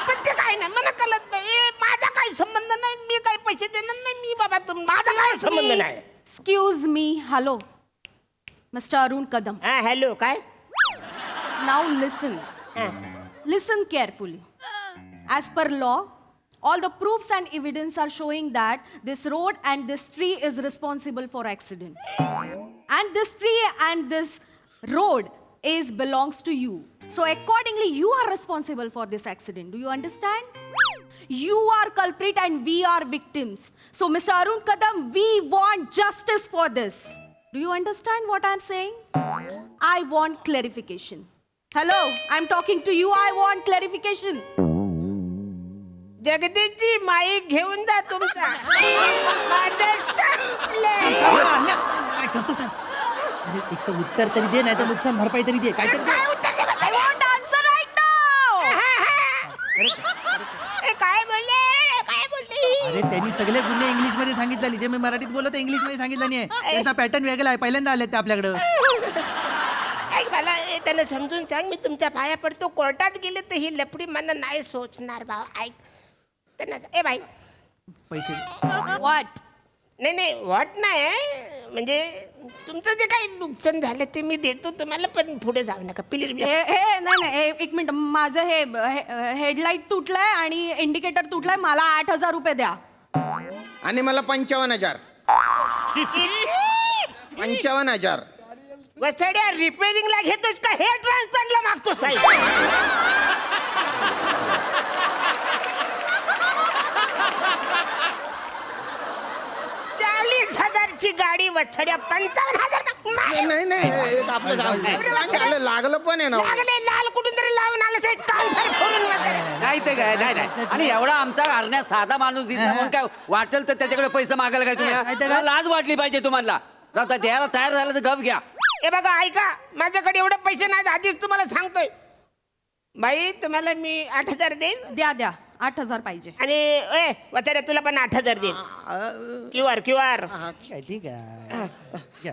पण ते काय नाही मला कळत नाही माझा काही संबंध नाही मी काही पैसे देणार नाही मी बाबा माझा काय संबंध नाही excuse me hello mister Arun Kadam हा हॅलो काय now listen carefully as per law all the proofs and evidence are showing that this road and this tree is responsible for accident and this tree and this road is belongs to you so accordingly you are responsible for this accident do you understand you are culprit and we are victims so Mr. Arun Kadam we want justice for this do you understand what I'm saying I want clarification hello I'm talking to you I want clarification Jagdishji mic घेऊन जा तुमचा माझं संपलं. काय करतो sir अरे एक तर उत्तर तरी दे नाही तर नुकसान भरपाई तरी दे काहीतरी दे. काय उत्तर दे I want answer right now ए, काय बोलले अरे त्यांनी सगळे गुन्हे इंग्लिश मध्ये सांगितले जे मी मराठीत बोलत इंग्लिश मध्ये सांगितलं नाही त्याचा पॅटर्न वेगळा आहे पहिल्यांदा आले ते आपल्याकडं ऐक मला त्याला समजून सांग मी तुमच्या पाया पडतो कोर्टात गेले तर ही लपडी मला नाही सोचणार भाऊ ऐक त्यांना ए बाई पैसे what नाही वाट नाही म्हणजे तुमचं जे काही नुकसान झालं ते मी देतो तुम्हाला पण पुढे जाऊ नका प्लीज हे नाही एक मिनिट माझं हे हेडलाईट तुटलंय आणि इंडिकेटर तुटलंय मला 8,000 रुपये द्या आणि मला 55,000 55,000 वसड्या रिपेअरिंगला घेतोस का हेअर ट्रान्सप्लांटला मागतो साहेब 40,000 ची गाडी वसड्या 55,000 नाही एक आपलं लागलं पण आहे ना लागले लाल कुठून तरी लावून आलं ते काल फोडून माहितीये काय नाही नाही आणि एवढा आमचा करण्यात साधा माणूस दिसला म्हणून काय वाटेल तर त्याच्याकडे पैसे मागायला काय तुम्ही लाज वाटली पाहिजे तुम्हाला आता द्यायला तयार झालं तर गप घ्या. ए बघा ऐका माझ्याकडे एवढे पैसे नाहीत आधीच तुम्हाला सांगतोय. बाई तुम्हाला मी 8,000 देईन. द्या 8,000 पाहिजे. आणि ए वचारे तुला पण 8,000 देईन. क्यूआर ठीक आहे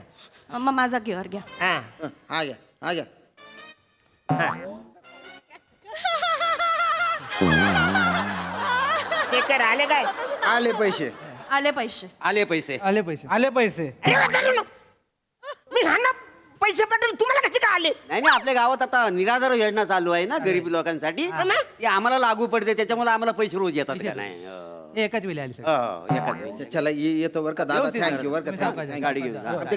मग माझा क्यूआर घ्या. हा घ्या ते कर आले काय आले पैसे आले पैसे आले पैसे आले पैसे अरे वचारे नो. मी ह्यांना पैसे पाठवले तुम्हाला कसे काय आले. नाही नाही आपल्या गावात आता निराधार योजना चालू आहे ना गरीब लोकांसाठी ती आम्हाला लागू पडते त्याच्यामुळे आम्हाला पैसे रोज येतात का नाही एकाच वेळी आली एकाच वेळी. चला येतो बरं का दादा. व्यवस्थित थँक्यू बरं करा. का गाडी घेऊन जा. ते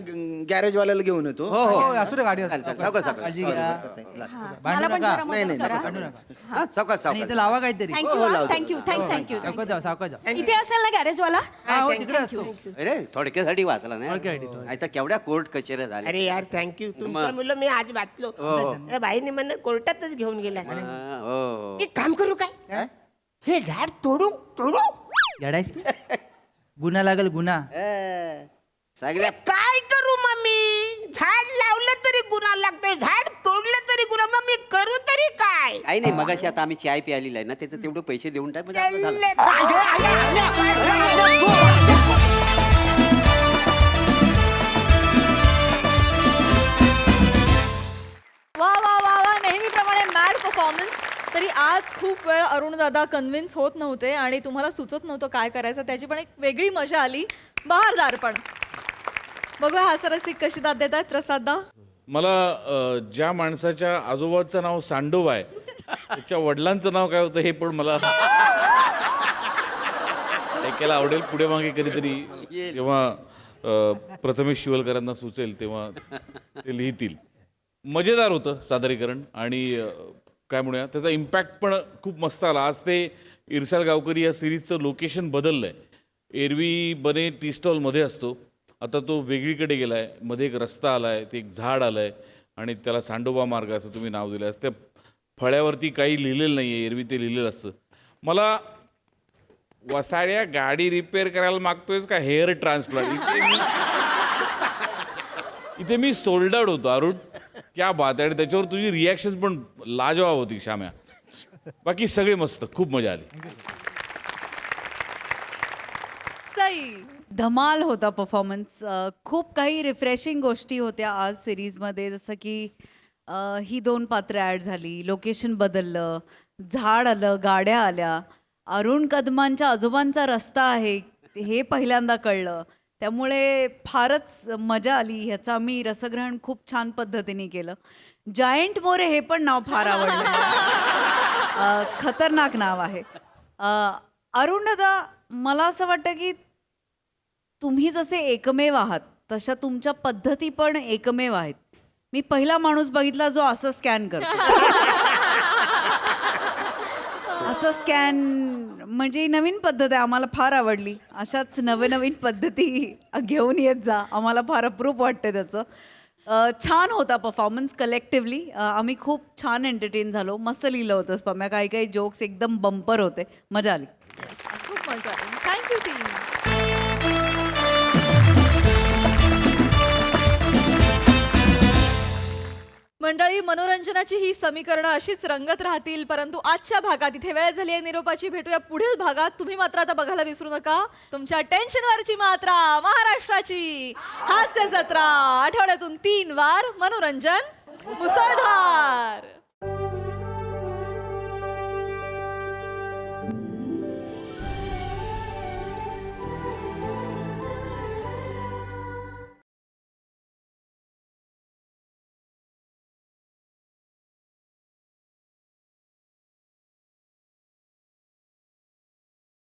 गॅरेजवाल्याला घेऊन येतो. हो हो असू दे गाडी चालेल, चालेल. सावकाश, सावकाश. काळजी घ्या मला पण जरा नाही, मदत करा. हा, सावकाश, आणि सावकाश. इथे लावा काहीतरी थँक्यू सावकाश जाऊ सावकाश जाऊ इथे असेल ना गॅरेजवाला. हो तिकडे असतो अरे थोडक्यासाठी वाचला नाही थोडक्यासाठी. नाही तर केवढ्या कोर्ट कचेऱ्या झाल्या. अरे यार थँक्यू तुमच्या मुलं मी आज वाचलो. अरे बाईने मला कोर्टातच घेऊन गेला. हो एक काम करू काय हे झाड तोडू येडायस तू गुन्हा लागल गुन्हा सगळ्या काय करू मम्मी. झाड लावलं तरी गुन्हा लागतोय झाड तोडलं तरी गुन्हा. मग मी करू तरी काय. काही नाही मगाशी आता आम्ही चाय प्यायलेला आहे ना त्याचं तेवढं पैसे देऊन टाक म्हणजे आपलं झालं. वा वा वा वा नेहमीप्रमाणे मॅड परफॉर्मन्स. तरी आज खूप वेळ अरुण दादा कन्व्हिन्स होत नव्हते आणि तुम्हाला सुचत नव्हतं काय करायचं. त्याची पण एक वेगळी मजा आली. बहारदार पण बघूया हास्यरसिक कशी दाद देत आहेत प्रसाददा. मला ज्या माणसाच्या आजोबाचं नाव सांडोबा आहे त्याच्या वडिलांचं नाव काय होतं हे पण मला ऐकायला आवडेल पुढे मागे कधीतरी जेव्हा प्रथमेश शिवलकरांना सुचेल तेव्हा ते लिहितील. मजेदार होतं सादरीकरण आणि काय म्हणूया त्याचा इम्पॅक्ट पण खूप मस्त आला. आज ते इरसाल गावकरी या सिरीजचं लोकेशन बदललं आहे. एरवी बने टी स्टॉलमध्ये असतो आता तो वेगळीकडे गेला आहे. मध्ये एक रस्ता आला आहे ते एक झाड आलं आहे आणि त्याला सांडोबा मार्ग असं तुम्ही नाव दिलं आहे. त्या फळ्यावरती काही लिहिलेलं नाही आहे एरवी ते लिहिलेलं असतं. मला वसाड्या गाडी रिपेअर करायला मागतोयस का हेअर ट्रान्सप्लांट इथे मी सोल्ड आउट होतो अरुण. क्या बात आहे. आणि त्याच्यावर तुझी रिॲक्शन पण लाजवाब होती श्याम्या. बाकी सगळे मस्त खूप मजा आली. सई धमाल होता परफॉर्मन्स. खूप काही रिफ्रेशिंग गोष्टी होत्या आज सिरीजमध्ये जसं की ही 2 पात्र ॲड झाली लोकेशन बदललं झाड आलं गाड्या आल्या अरुण कदमांच्या आजोबांचा रस्ता आहे हे पहिल्यांदा कळलं. त्यामुळे फारच मजा आली. ह्याचं आम्ही रसग्रहण खूप छान पद्धतीने केलं. जायंट मोरे हे पण नाव फार आवडलं. खतरनाक नाव आहे. अरुण दादा मला असं वाटतं की तुम्ही जसे एकमेव आहात तशा तुमच्या पद्धती पण एकमेव आहेत. मी पहिला माणूस बघितला जो असं स्कॅन करतो. असं स्कॅन म्हणजे नवीन पद्धत आहे आम्हाला फार आवडली. अशाच नवीन पद्धती घेऊन येत जा आम्हाला फार अप्रूप वाटते त्याचं. छान होता परफॉर्मन्स कलेक्टिव्हली. आम्ही खूप छान एंटरटेन झालो. मस्त लिहिलं होतं पम्या. काही जोक्स एकदम बंपर होते. मजा आली. खूप मजा आली. Thank you team. मंडळी मनोरंजनाची ही समीकरणं अशीच रंगत राहतील परंतु आजच्या भागात इथे वेळ झाली आहे निरोपाची. भेटूया पुढील भागात. तुम्ही मात्र आता बघायला विसरू नका तुमच्या टेन्शनवरची मात्रा महाराष्ट्राची हास्य जत्रा. आठवड्यातून 3 वार मनोरंजन मुसळधार.